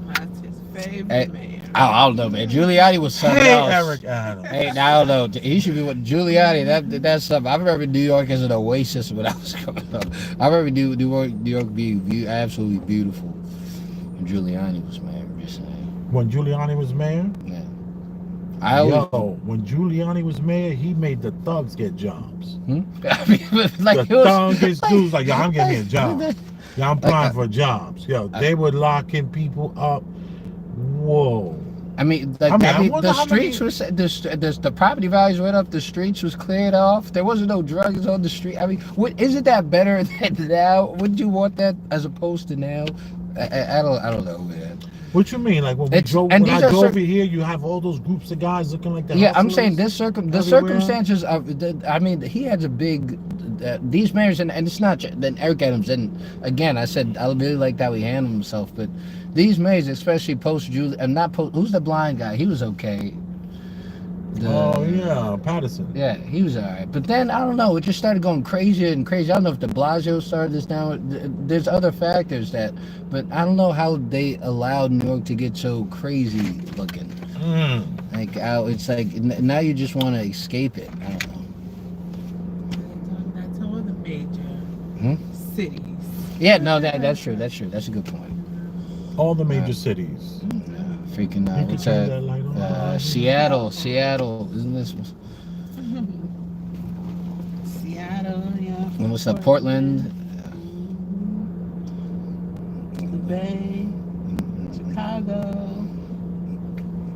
That's his favorite Hey, mayor. I don't know, man. Giuliani was something Hey, else. Eric Adams. Hey, now I don't know. He should be with Giuliani. That's something. I remember New York as an oasis when I was growing up. I remember New York being absolutely beautiful when Giuliani was mayor. I'm just saying. When Giuliani was mayor? Yeah. I always. When Giuliani was mayor, he made the thugs get jobs. I mean, like The thug gets dudes like, yo, I'm getting me a job. Yeah, I'm applying for jobs. Yo, they were locking people up. Whoa. I mean, like, I wonder the how streets many- was the property values went up. The streets was cleared off. There wasn't no drugs on the street. I mean, isn't that better than now? Wouldn't you want that as opposed to now? I don't know, man. What you mean? Like when we It's- drove, and when I these are drove certain- here, you have all those groups of guys looking like the Yeah, I'm hustlers saying the everywhere. circumstances of I mean, he has a big these mayors and it's not then Eric Adams, and again I said I really like how he handled himself, but these mayors, especially post Julie and not post, who's the blind guy? He was okay. Oh yeah, Patterson. Yeah, he was alright. But then I don't know, it just started going crazier and crazier. I don't know if De Blasio started this now. There's other factors but I don't know how they allowed New York to get so crazy looking. Like, it's like now you just want to escape it. I don't know. That's all the major cities. Yeah, no, that's true. That's true. That's a good point. All the major cities. Freaking You can what's turn that? that light on. Seattle, isn't this? Seattle, yeah. What's that? Portland. The Bay, Chicago,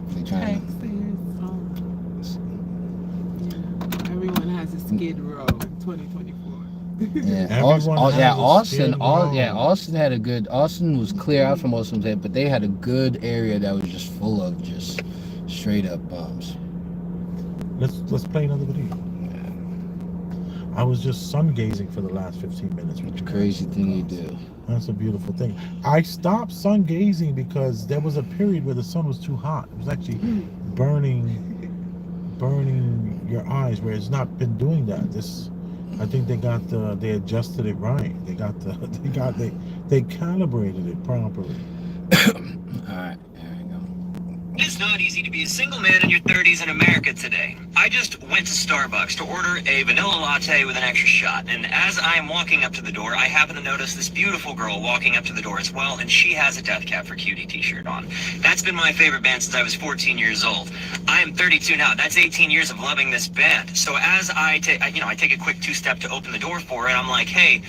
They trying Texas. Everyone has a Skid Row in 2024. Yeah, Everyone Austin. has a Skid Row. Austin had a good. Austin was clear out from most of them, but they had a good area that was just full of just straight up bums. Let's play another video. I was just sun gazing for the last 15 minutes. It's a crazy thing you do. That's a beautiful thing. I stopped sun gazing because there was a period where the sun was too hot. It was actually burning your eyes, where it's not been doing that. I think they adjusted it right. They calibrated it properly. All right, there we go. It's not easy to be a single man in your 30s in America today. I just went to Starbucks to order a vanilla latte with an extra shot, and as I'm walking up to the door, I happen to notice this beautiful girl walking up to the door as well, and she has a Death Cab for Cutie t-shirt on. That's been my favorite band since I was 14 years old. I am 32 now. That's 18 years of loving this band. So as I take a quick two-step to open the door for her, and I'm like, hey,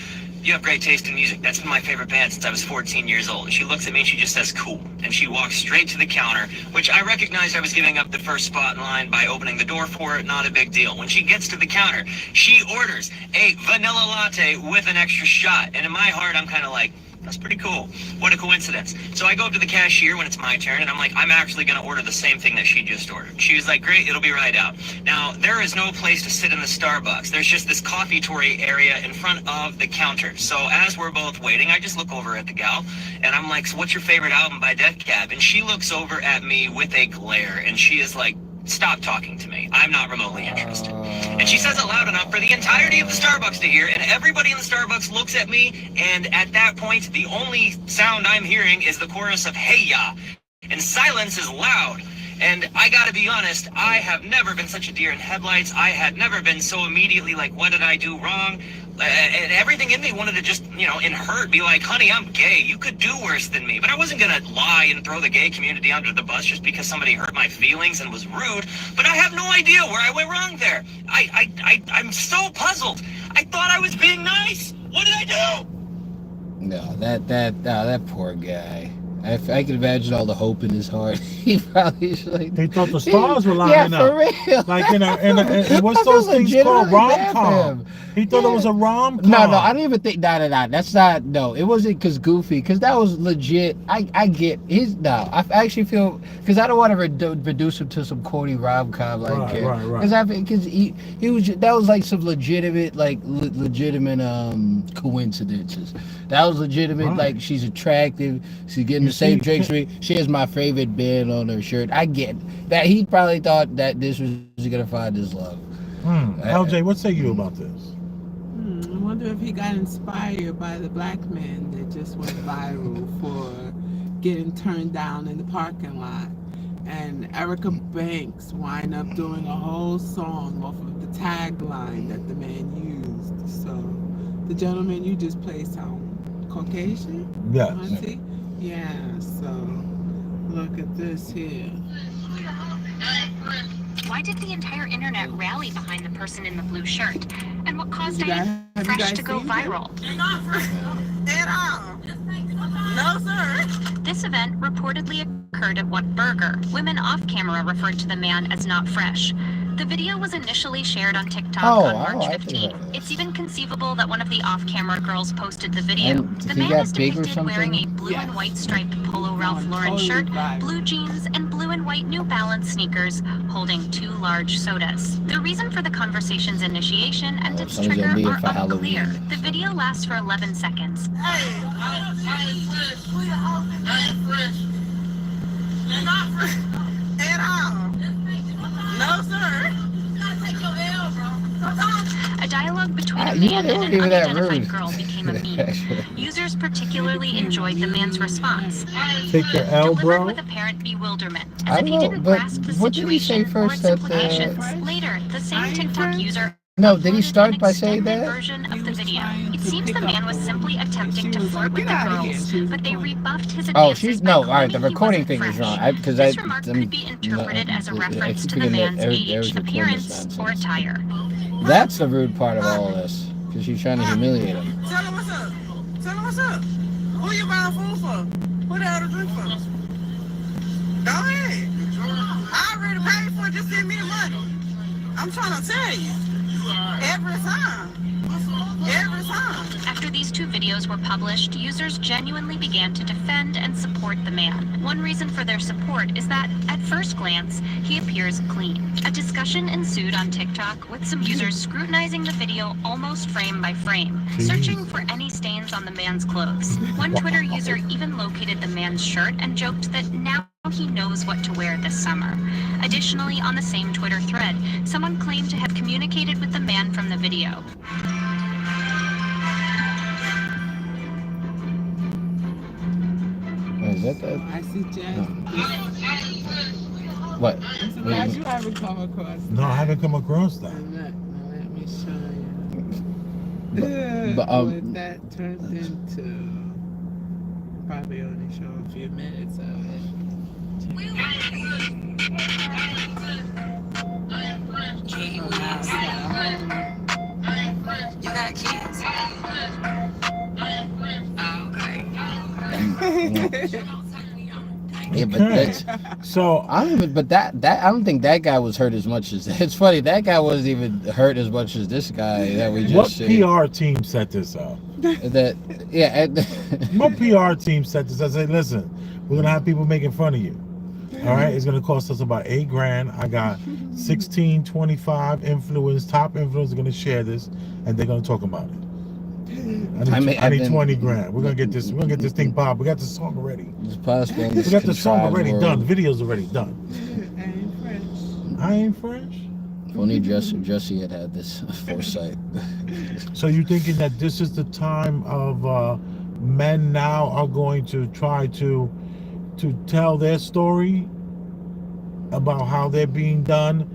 you have great taste in music. That's been my favorite band since I was 14 years old. And she looks at me and she just says, cool. And she walks straight to the counter, which I recognized I was giving up the first spot in line by opening the door for it. Not a big deal. When she gets to the counter, she orders a vanilla latte with an extra shot. And in my heart, I'm kind of like, that's pretty cool. What a coincidence. So I go up to the cashier when it's my turn, and I'm like, I'm actually going to order the same thing that she just ordered. She was like, great, it'll be right out. Now, there is no place to sit in the Starbucks. There's just this coffee-tory area in front of the counter. So as we're both waiting, I just look over at the gal, and I'm like, so what's your favorite album by Death Cab? And she looks over at me with a glare, and she is like, stop talking to me. I'm not remotely interested. And she says it loud enough for the entirety of the Starbucks to hear, and everybody in the Starbucks looks at me, and at that point, the only sound I'm hearing is the chorus of Hey Ya, and silence is loud. And I gotta be honest, I have never been such a deer in headlights. I had never been so immediately like, what did I do wrong? And everything in me wanted to just, in hurt, be like, honey, I'm gay. You could do worse than me. But I wasn't gonna lie and throw the gay community under the bus just because somebody hurt my feelings and was rude. But I have no idea where I went wrong there. I'm so puzzled. I thought I was being nice. What did I do? No, that poor guy. I can imagine all the hope in his heart. He probably is like. He thought the stars were Yeah, lining for up. real. Like in what's I feel those things called? legitimately bad for Rom-com. him. He thought it Yeah. was a rom-com. No, I don't even think. No. That's not. No, it wasn't because Goofy. Because that was legit. I get his. No, I actually feel because I don't want to reduce him to some corny rom com like. Right. Because he was that was like some legitimate legitimate coincidences. That was legitimate. Right. Like she's attractive. She's getting You the same see, drinks. She has my favorite band on her shirt. I get that. He probably thought that this was gonna find his love. LJ, what say you about this? I wonder if he got inspired by the black man that just went viral for getting turned down in the parking lot. And Erica Banks wind up doing a whole song off of the tagline that the man used. So the gentleman you just played sound Caucasian? Yes. Auntie? Yeah, so look at this here. Why did the entire internet rally behind the person in the blue shirt? And what caused You guys- Diane have you Fresh guys to go seen viral? At all. No, sir. This event reportedly occurred at What Burger. Women off camera referred to the man as not fresh. The video was initially shared on TikTok on March I think 15th. about that. It's even conceivable that one of the off-camera girls posted the video. And The if he man got is big or depicted wearing a something? blue and Yes. white striped polo Ralph Lauren Totally shirt, viral. blue jeans, and blue and white New Balance sneakers, holding 2 large sodas. The reason for the conversation's initiation and its someone's trigger gonna be are it for unclear. Halloween. The video lasts for 11 seconds. Hey, I ain't fresh. Who your house? I ain't fresh. You're not fresh at all. No, sir. You gotta take your L, bro. A dialogue between a You know, man they and weren't an even that unidentified rude. girl became a meme. Actually. Users particularly enjoyed the man's response, Take your L, delivered bro. with apparent bewilderment, I as if don't he know, didn't but grasp the what did he say situation or first its that, implications. Later, the same TikTok user No, did he uploaded start an by saying extended that? version He of the was video. trying It to seems pick the up man was the simply woman, and attempting she to was flirt like, with "Get the outta here." girls, She was but they recording. rebuffed his Oh, advances she's by no. All right, the claiming he recording wasn't thing is fresh. wrong. Because This remark could be interpreted as a I reference keep to the forgetting that man's age, Eric's recording this appearance, or nonsense. attire. That's the rude part of all of this. Because she's trying to humiliate him. Tell her what's up. Tell her what's up. Who you buying food for? Who the hell to drink for? Go ahead. I already paid for it. Just send me the money. I'm trying to tell you. Every time. Every time. After these 2 videos were published, users genuinely began to defend and support the man. One reason for their support is that, at first glance, he appears clean. A discussion ensued on TikTok, with some users scrutinizing the video almost frame by frame, searching for any stains on the man's clothes. One Twitter user even located the man's shirt and joked that now he knows what to wear this summer. Additionally, on the same Twitter thread, someone claimed to have communicated with the man from the video. Is that the... I suggest. What? I'm surprised you haven't come across No, I haven't come across that. Let me show you. But, what that turned into. Probably only show a few minutes of it. You got kids? Oh, okay. Yeah, but Okay. that's... So I don't even, but that I don't think that guy was hurt as much as it's funny that guy wasn't even hurt as much as this guy that we just what said. PR team set this up? That yeah, What PR team set this up? I said, listen, we're gonna have people making fun of you. All right, it's gonna cost us about $8,000. I got 16, 25 top influencers are gonna share this, and they're gonna talk about it. I need I've been- 20 grand. We're gonna get this. We're gonna get this thing popped. We got the song already. it's possible. in We this got the song contrived already world. done. The video's already done. And French. I ain't French. If only Jesse had this foresight. So you thinking that this is the time of men now are going to try to tell their story about how they're being done,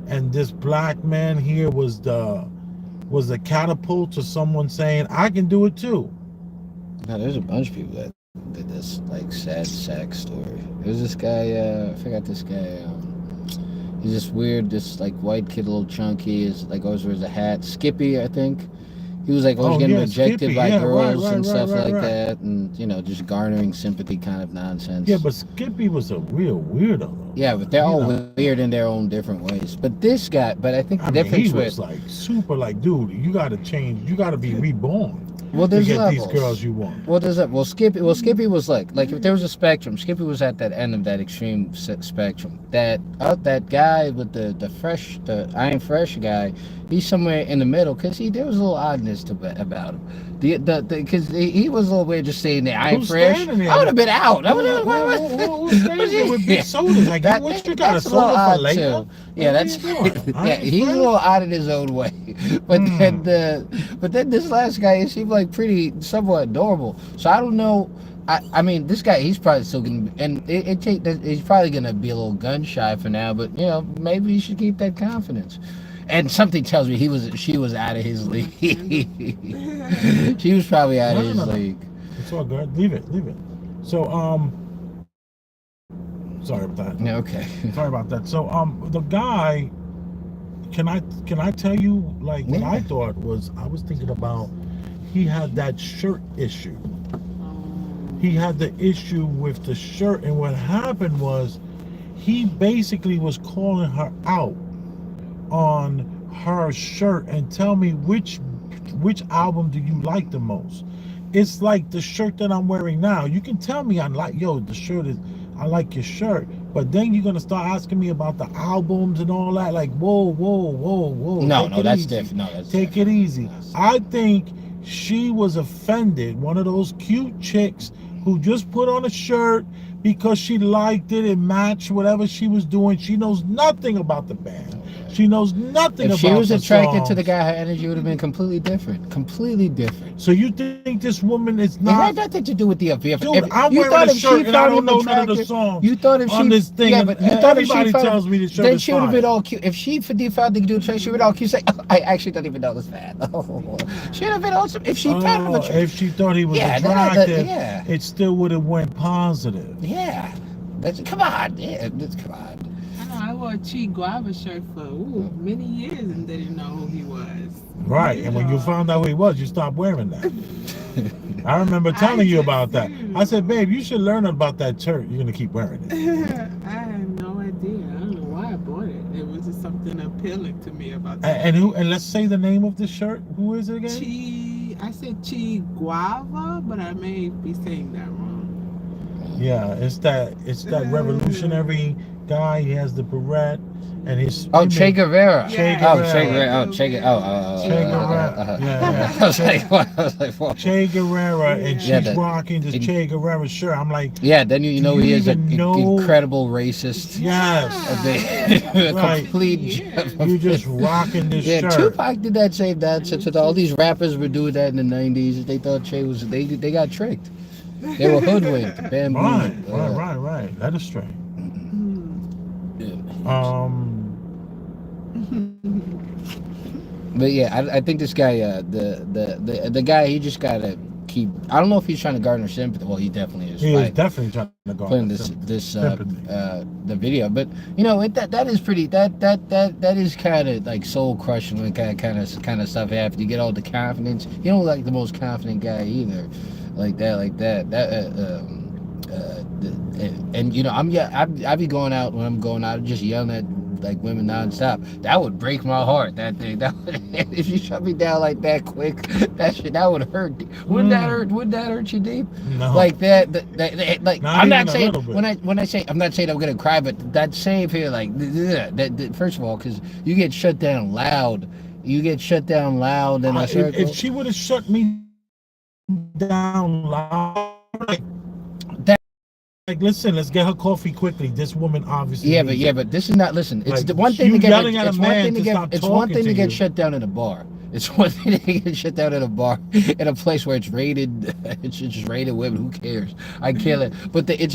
and this black man here was the catapult to someone saying I can do it too. Now, there's a bunch of people that did this like sad sack story. There's this guy. I forgot this guy. He's this weird, this like white kid, a little chunky. Is like always wears a hat. Skippy, I think. He was like always Oh, getting yeah, rejected Skippy. by Yeah, girls right, and right, stuff right, like right. that, and just garnering sympathy kind of nonsense. Yeah, but Skippy was a real weirdo, though. Yeah, but they're You all know? weird in their own different ways. But this guy, but I think the I mean, difference he with was like super, like, dude, you got to change. You got to be reborn well, to there's get levels. these girls you want. Well, there's a, well Skippy was like if there was a spectrum, Skippy was at that end of that extreme spectrum. That guy with the I Ain't Fresh guy, he's somewhere in the middle because there was a little oddness about him. Because he was a little weird just saying that I ain't Who's fresh. standing there? I would have been out. I would have. Who's standing there with big sodas? Like, what you got, a That's a little soda for odd later? too. Yeah, What that's are you doing? I yeah. ain't He's a fresh? little odd in his own way, but then this last guy, he seemed like pretty somewhat adorable. So I don't know. I mean, this guy, he's probably still gonna, and he's probably gonna be a little gun shy for now. But maybe he should keep that confidence. And something tells me she was out of his league. She was probably out of his league. It's all good. Leave it. So, sorry about that. Yeah, okay. Sorry about that. So, the guy, can I tell you, like, what I thought was, I was thinking about, he had that shirt issue. He had the issue with the shirt, and what happened was, he basically was calling her out on her shirt and tell me which album do you like the most. It's like the shirt that I'm wearing now. You can tell me I like the shirt is, I like your shirt, but then you're gonna start asking me about the albums and all that. Like, whoa. No, that's different. No, that's Take it easy. I think she was offended. One of those cute chicks who just put on a shirt because she liked it and matched whatever she was doing. She knows nothing about the band. She knows nothing about If she was the attracted songs. to the guy, her energy would have been completely different. Completely different. So you think this woman is It not? had nothing to do with the appeal. Dude, I'm wearing a shirt and I don't know none of the songs You thought if she on this thing. Yeah, and but you thought if she everybody found, tells me the shirt then is she would have been fire. all cute. If she found the do track, she would all cute. Say, I actually don't even know this man. She would have been awesome if she found him Oh, attractive. if she thought he was Yeah, attractive, yeah. it still would have went positive. Yeah, come on. Yeah, come on. I know I wore a Chi Guava shirt for many years and didn't know who he was. Right, and when you found out who he was, you stopped wearing that. I remember telling you about that. I said, babe, you should learn about that shirt. You're gonna keep wearing it. I had no idea. I don't know why I bought it. It was just something appealing to me about that. And let's say the name of the shirt. Who is it again? I said Chi Guava, but I may be saying that wrong. Yeah, it's that revolutionary guy. He has the beret and his Che Guevara. Che Oh, Che Guevara. Guevara. Che Guevara. Che Guevara. Yeah. I was like, what? I was like, what? Che Guevara, and she's Yeah, rocking this Che Guevara shirt. I'm like, Yeah, then you know Do he you is an even know- incredible racist. yes, A Right. complete. Yeah. you just rocking this Yeah, shirt. Tupac did that same nonsense. All these rappers were doing that in the '90s. They thought Che was. They got tricked. They were hoodwinked, bamboozled. Right. That is straight. But yeah, I think this guy, the guy, he just gotta keep. I don't know if he's trying to garner sympathy. Well, he definitely is. He is by definitely trying to go. putting this sympathy. the video, but that is pretty. That is kind of like soul crushing when kind of stuff happens. You get all the confidence. You don't like the most confident guy either, like that. I be going out when I'm going out, just yelling at like women nonstop. That would break my heart. That thing. That would, if you shut me down like that quick, that would hurt. Wouldn't that hurt? Wouldn't that hurt you deep? No. Like that. Like Not I'm not even a saying little bit. when I say I'm not saying I'm gonna cry, but that same here, like that. First of all, because you get shut down loud. You get shut down loud in a circle. If she would have shut me down loud, like, listen, let's get her coffee quickly. This woman obviously. needs it. But this is not. Listen, it's Like, the one thing you to get. yelling at a It's one man thing to to get. stop It's one talking thing to to get you. shut down in a bar. It's one thing to get shut down in a bar, in a place where it's rated. It's just rated women. Who cares? I kill it. But it's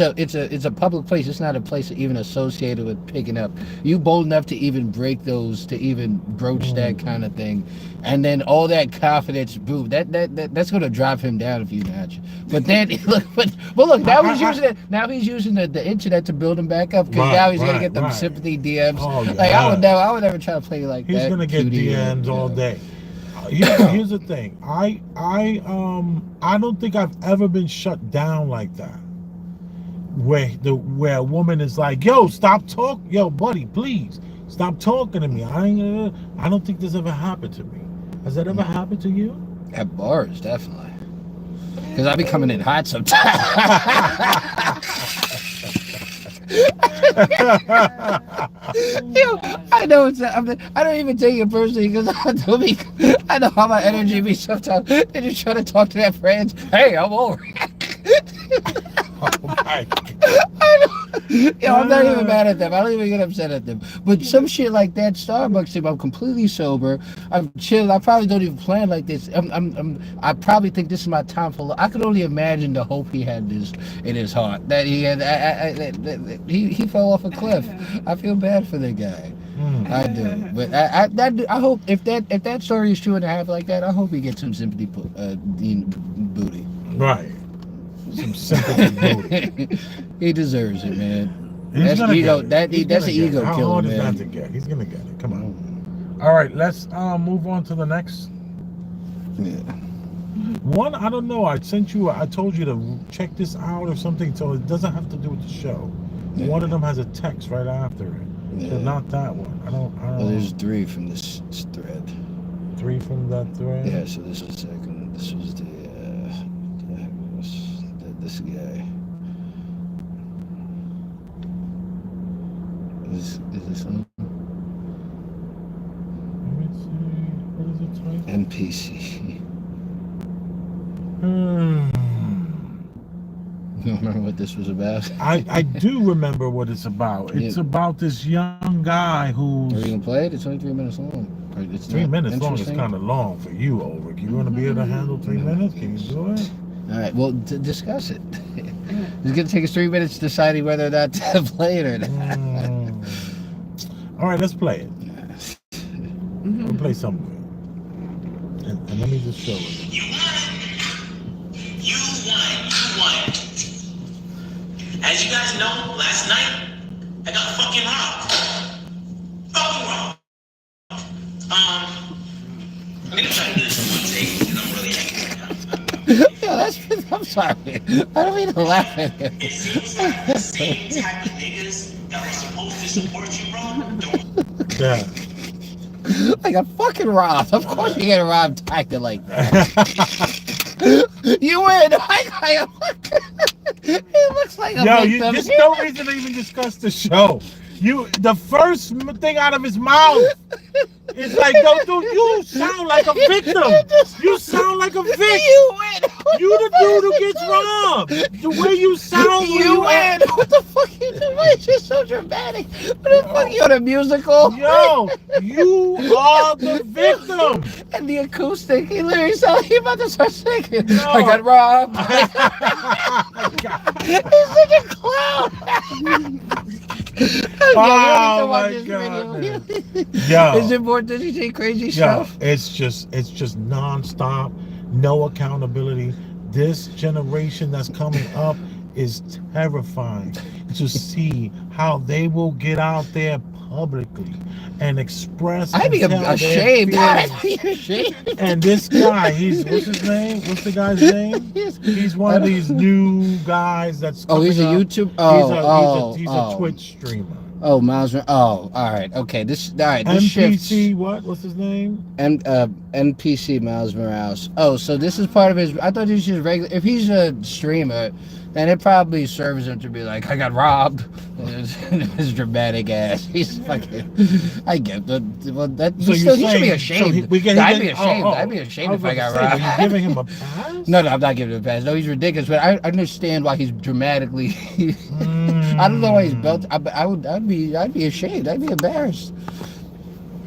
a public place. It's not a place even associated with picking up. You bold enough to even break those, to even broach that kind of thing, and then all that confidence, boom. That's gonna drop him down a few notches. But then look, look. Now he's using it. Now he's using the internet to build him back up, because Right, now he's gonna right, get them right. sympathy DMs. Oh, like yeah. I would never try to play like He's that. gonna get cutie, DMs all day. here's the thing. I don't think I've ever been shut down like that. Where a woman is like, yo, stop talking, yo, buddy, please stop talking to me. I don't think this ever happened to me. Has that ever happened to you? At bars, definitely. Because I be coming in hot sometimes. Yo, I know I don't even take it personally because I know how my energy be sometimes. They just try to talk to their friends. Hey, I'm over. Oh my God. Yo, I'm not even mad at them. I don't even get upset at them. But some shit like that, Starbucks trip, I'm completely sober. I'm chill. I probably don't even plan like this. I probably think this is my time for. I could only imagine the hope he had this in his heart that he had. He fell off a cliff. I feel bad for the guy. I do, but I hope if that story is true and a half like that, I hope he gets some sympathy booty. Right. Some sympathy booty. He deserves it, man. He's That's ego. That's an ego How killer, hard is man. that to get? He's gonna get it. Come on. All right, let's move on to the next Yeah. one. I don't know. I told you to check this out or something, so it doesn't have to do with the show. Yeah. One of them has a text right after it. Yeah. So not that one. I don't Well, there's know. 3 from this thread. 3 from that thread. Yeah, so this was second. This was this guy. Is this one? Let me see. What is it titled? NPC. Hmm. You remember what this was about? I do remember what it's about. It's about this young guy Are who's you gonna play it? It's only 3 minutes long. It's 3 not minutes long. It's interesting? kind of long for you, Ulrich. You want to be able to handle 3 minutes? Can you do it? All right, well, discuss it. It's gonna take us 3 minutes deciding whether or not to play it or not. All right, let's play it. We'll play something. And let me just show it. You won. You won. As you guys know, last night I got fucking robbed. Fucking robbed. I'm gonna try to do this in one take because I'm really angry right now. Yeah, I'm sorry. I don't mean to laugh at him. It seems like the same type of niggas that were supposed to support you, bro, don't. Yeah. Like a fucking robbed. Of course you get robbed acting like that. You win. It looks like a Yo, victim. there's no reason to even discuss the show. The first thing out of his mouth is like, yo, dude, you sound like a victim. You sound like a victim. You win. You the dude who gets robbed. The way you sound. You win. What the fuck you doing? Why is this so dramatic? What the fuck? You on a musical? Yo, you are the victim. And the acoustic, he literally sounded like he about to start singing. No. I got robbed. He's such a clown. Oh my God. Yo. Is it more? Does he say crazy Yo, stuff? it's just nonstop, no accountability. This generation that's coming up is terrifying to see how they will get out there publicly and express. I'd be and tell their ashamed. feelings. I'd be ashamed. And this guy, what's his name? What's the guy's name? He's one of these new guys that's. Oh, he's a coming up. YouTube. He's a Twitch streamer. Oh, Miles. Oh, all right. Okay. This shifts. NPC. What's his name? NPC Miles Morales. Oh, so this is part of his. I thought he was just regular. If he's a streamer, then it probably serves him to be like, I got robbed. His dramatic ass. He's fucking. I get that. Well, that. So Still, he you're should be saying- ashamed. so I'd be ashamed. I'd be ashamed if I got Are robbed. you giving him a pass? No, I'm not giving him a pass. No, he's ridiculous. But I understand why he's dramatically. I don't know why he's built. I'd be ashamed. I'd be embarrassed.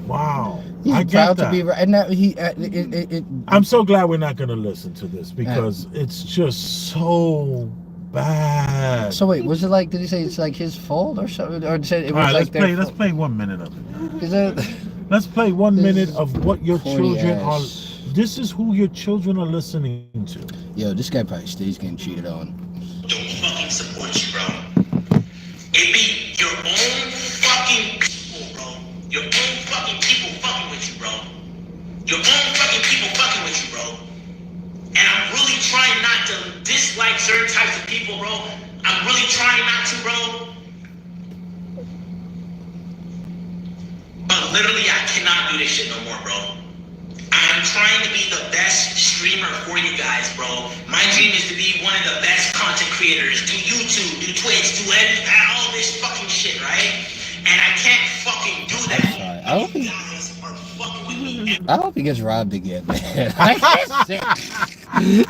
Wow. He's I proud get to be that. right. And that I'm so glad we're not going to listen to this because it's just so bad. So wait, was it like? Did he say it's like his fault or something? Or said it All was right, like their let's fault? play 1 minute of it. Is it? Let's play 1 minute of what your Corny children are. ass. This is who your children are listening to. Yo, this guy probably stays getting cheated on. Don't fucking support you, bro. It be your own fucking people, bro. Your own fucking people fucking with you, bro. Your own fucking people fucking with you, bro. And I'm really trying not to dislike certain types of people, bro. I'm really trying not to, bro. But literally, I cannot do this shit no more, bro. I'm trying to be the best streamer for you guys, bro. My dream is to be one of the best content creators. Do YouTube, do Twitch, do all this fucking shit, right? And I can't fucking do that. Sorry. I hope You guys are fucking with me. I hope he gets robbed again, man. I can't say-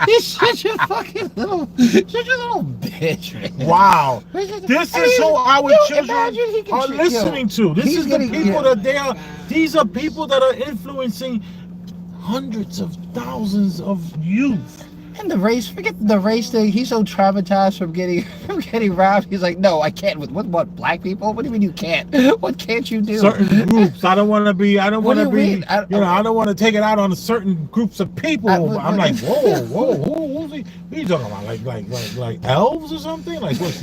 He's such a fucking little bitch, man. Wow. This is who our children imagine he can are shoot- listening to. This he's is the getting- people yeah. that they are. These are people that are influencing hundreds of thousands of youth. And the race, forget the race thing. He's so traumatized from getting robbed. He's like, no, I can't. With what? Black people? What do you mean you can't? What can't you do? Certain groups. I don't want to be. I don't What want do to you be. mean? I don't want to take it out on certain groups of people. I'm like, whoa, who's he? What are you talking about? Like elves or something? Like what's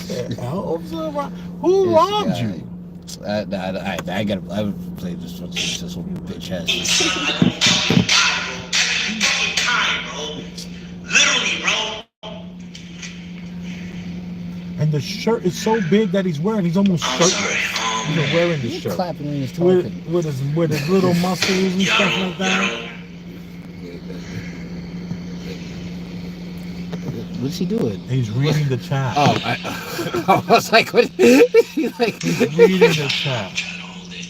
that? Elves? Who robbed you? I would play this one. This little bitch ass. Fucking time, bro. Literally, bro. And the shirt is so big that he's wearing. He's almost I'm shirtless. sorry. He's wearing the He's shirt clapping when he's talking. with his little muscles and stuff like that. What's he doing? He's reading the chat. Oh, I was like, what? He's like, He's reading the chat. Trying to hold it.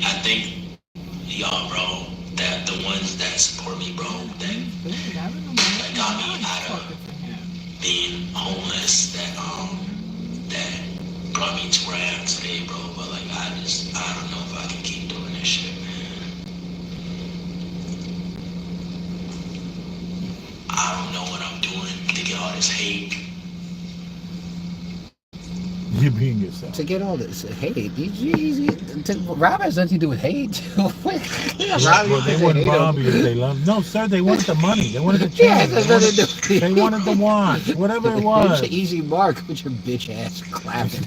I think, y'all, bro, that the ones that support me, bro, that got me out of being homeless, that brought me to where I am today, bro. But like, I don't know if I can keep doing this shit, man. I don't know what I'm doing to get all this hate. You're being yourself. to get all this hate. Rob has nothing to do with hate. Well, they wouldn't rob you if they loved. No, sir, they wanted the money. They wanted the Yeah, change. it has nothing to do with it. They wanted the watch, whatever it was. It's an easy mark with your bitch ass clapping.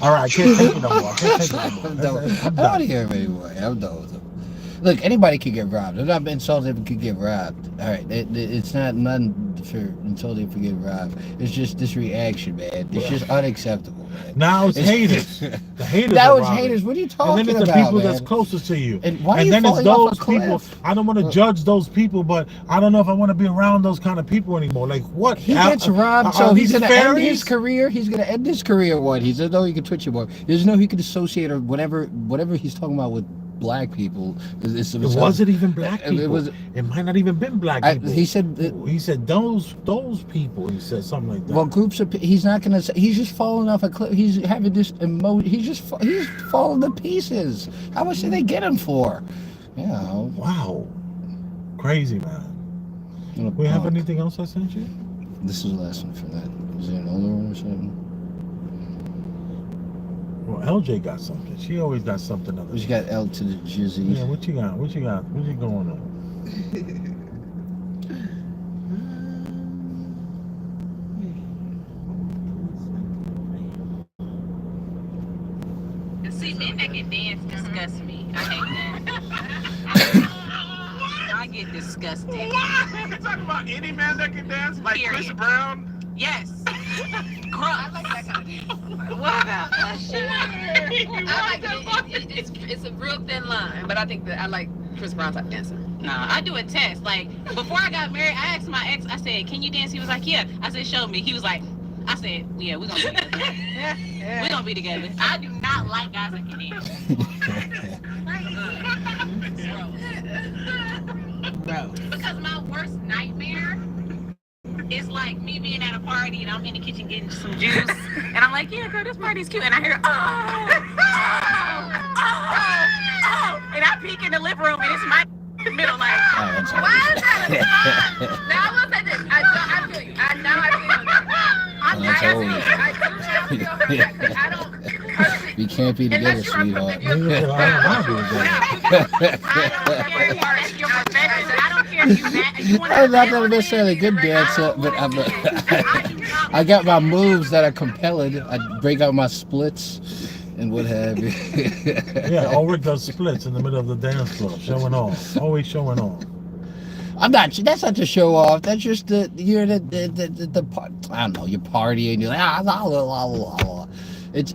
All right, I can't take it no more. I can't take it no I'm more. done. I'm I don't want done. to hear him anymore. I'm done with him. Look, anybody could get robbed. I'm not insulted if it could get robbed. All right, it's not nothing for insulted if you get robbed. It's just this reaction, man. It's just unacceptable, man. Now it's haters. The haters. Now are it's robbing. haters. What are you talking And then it's the about, people man? that's closest to you. And why are you then it's falling off those a people. cliff? I don't want to judge those people, but I don't know if I want to be around those kind of people anymore. Like what? He gets robbed, so are he's these gonna end fairies? his career. He's gonna end his career. What? He doesn't know he can Twitch anymore. He doesn't know he could associate or whatever he's talking about with black people. It wasn't even black people. It was. It might not even been black people. He said. He said those people. He said something like that. Well, groups of. He's not gonna. He's just falling off a cliff. He's having this emotion. He's falling to pieces. How much did they get him for? You know. Wow, crazy man. We have anything else I sent you? This is the last one for that. Is there an older one or something? Well, LJ got something. She always got something other. We just got L to the Jizzy. Yeah, what you got? What you got? What's going on? See, men that can dance disgust me. I hate that. I get disgusted. What? You talking about any man that can dance? Like Chris Brown? Yes. I like that kind of dance. What about Usher? I like it. It's a real thin line, but I think that I like Chris Brown type dancing. Nah, I do a test. Like, before I got married, I asked my ex, I said, can you dance? He was like, yeah. I said, show me. He was like, I said, yeah, we're gonna be together. We're gonna be together. I do not like guys that can dance. Because my worst nightmare is like me being at a party and I'm in the kitchen getting some juice and I'm like, yeah, girl, this party's cute, and I hear, oh, and I peek in the living room and it's my middle, like, why is that a song? Now I will say this, I feel you. I We can't be together, sweetheart. I don't care I'm not necessarily a good dancer, but I got my moves that are compelling. I break out my splits and what have you. Yeah, Ulrich does splits in the middle of the dance floor, showing off. Always showing off. I'm not. That's not to show off. That's just you're the I don't know. You're partying. You're like la la la la la. It's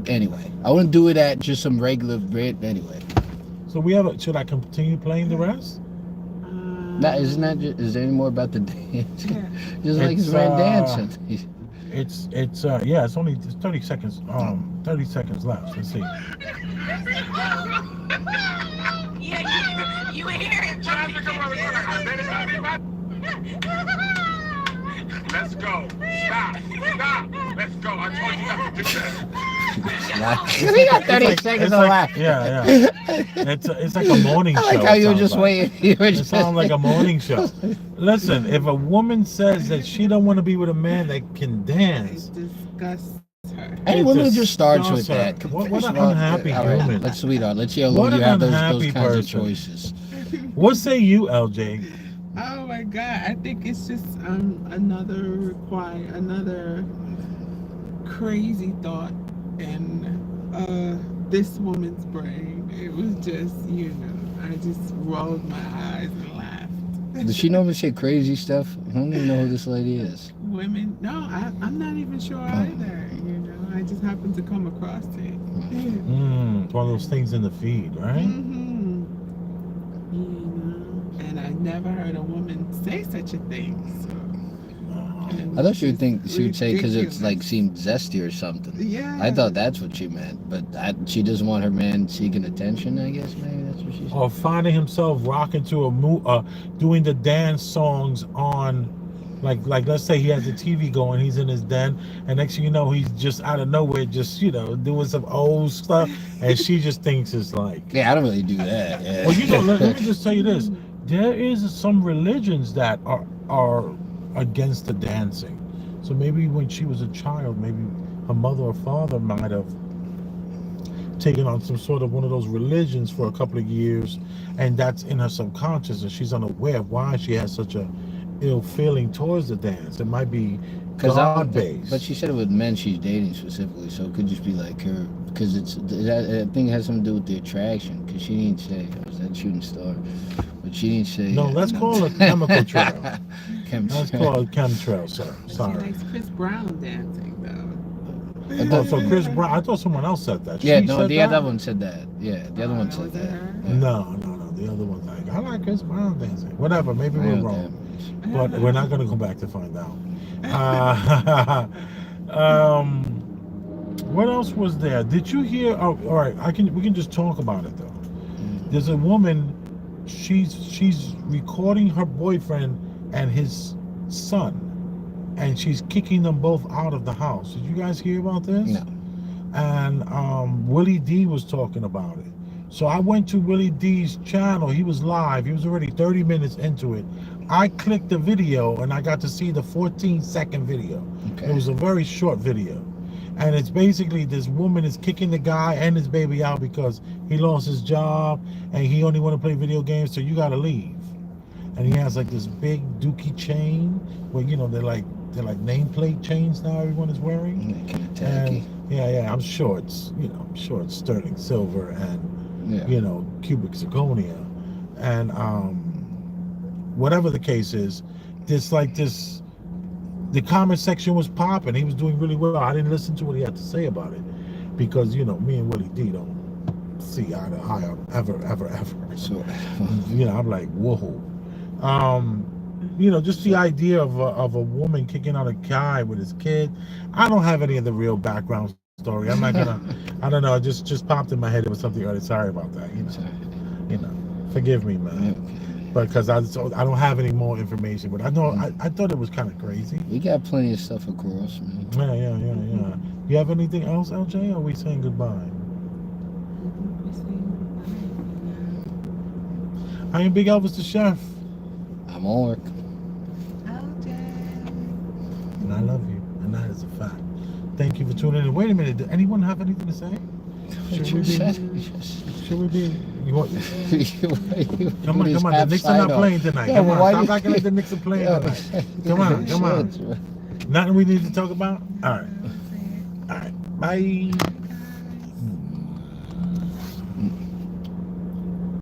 anyway. I wouldn't do it at just some regular anyway. So should I continue playing the rest? Isn't that just, is there any more about the dance? Yeah. Just like his man dancing. It's 30 seconds. 30 seconds left. Let's see. Yeah, you hear it. Let's go. Stop. Let's go. I told you not to do that. We got 30 seconds to laugh. Yeah. It's like a morning show. I like how you were just waiting. It sounds like a morning show. Listen, if a woman says that she don't want to be with a man that can dance, It disgusts her. Any woman just starts with that. What an unhappy human. Let's sweetheart. Let's see how What long you an have those unhappy kinds of person. choices. What say you, LJ? Oh my God! I think it's just another crazy thought in this woman's brain. It was just, I just rolled my eyes and laughed. Does she normally say crazy stuff? I don't even know who this lady is. Women? No, I'm not even sure either. I just happened to come across it. It's one of those things in the feed, right? And I never heard a woman say such a thing. So. I thought she would say because it's like ridiculous. seemed zesty or something. Yeah. I thought that's what she meant, but she doesn't want her man seeking attention. I guess maybe that's what she said. Or finding himself rocking to doing the dance songs on, like let's say he has the TV going, he's in his den, and next thing you know, he's just out of nowhere, just doing some old stuff, and she just thinks it's like. Yeah, I don't really do that. Yeah. Well, let me just tell you this: there is some religions that are against the dancing. So maybe when she was a child, maybe her mother or father might have taken on some sort of one of those religions for a couple of years, and that's in her subconscious, and she's unaware of why she has such a ill feeling towards the dance. It might be God-based. But she said it with men she's dating specifically, so it could just be like her, because I think it has something to do with the attraction, because she didn't say, or is that shooting star? But she didn't say. No, let's call it chemical trail. Let's Chemtrail. call it chemtrail, sir. She Sorry. likes Chris Brown dancing, though. Oh, so Chris Brown, I thought someone else said that. Yeah, She no, said the that? other one said that. Yeah, the other one Was said it that. her? Yeah. No, the other one's like, I like Chris Brown dancing. Whatever, maybe I we're know wrong. that. But we're not going to go back to find out. What else was there? Did you hear? Oh, all right. We can just talk about it though. There's a woman. She's recording her boyfriend and his son, and she's kicking them both out of the house. Did you guys hear about this? No. And Willie D was talking about it. So I went to Willie D's channel. He was live. He was already 30 minutes into it. I clicked the video and I got to see the 14-second video. Okay. It was a very short video. And it's basically this woman is kicking the guy and his baby out because he lost his job and he only want to play video games, so you got to leave. And he has like this big dookie chain where, they're like nameplate chains now everyone is wearing. And yeah, I'm sure it's sterling silver and cubic zirconia, and whatever the case is, the comment section was popping. He was doing really well. I didn't listen to what he had to say about it because me and Willie D don't see eye to eye ever. So, I'm like, whoa. Just the idea of a woman kicking out a guy with his kid. I don't have any of the real background story. I'm not gonna. I don't know. It just popped in my head. It was something early. Sorry about that. Forgive me, man. Because I don't have any more information. But I know I thought it was kind of crazy. we got plenty of stuff across, man. Yeah. You have anything else, LJ? Or are we saying goodbye? I am Big Elvis the Chef. I'm Ulrich. And I love you. And that is a fact. Thank you for tuning in. Wait a minute. Did anyone have anything to say? Should we be? You want? Come on. This The half Knicks are not sign-off. playing tonight. Yeah, Come but on. why Stop you- acting like the Knicks are playing Yeah, tonight. but- Come on. Shut, bro. Nothing we need to talk about. All right. Bye.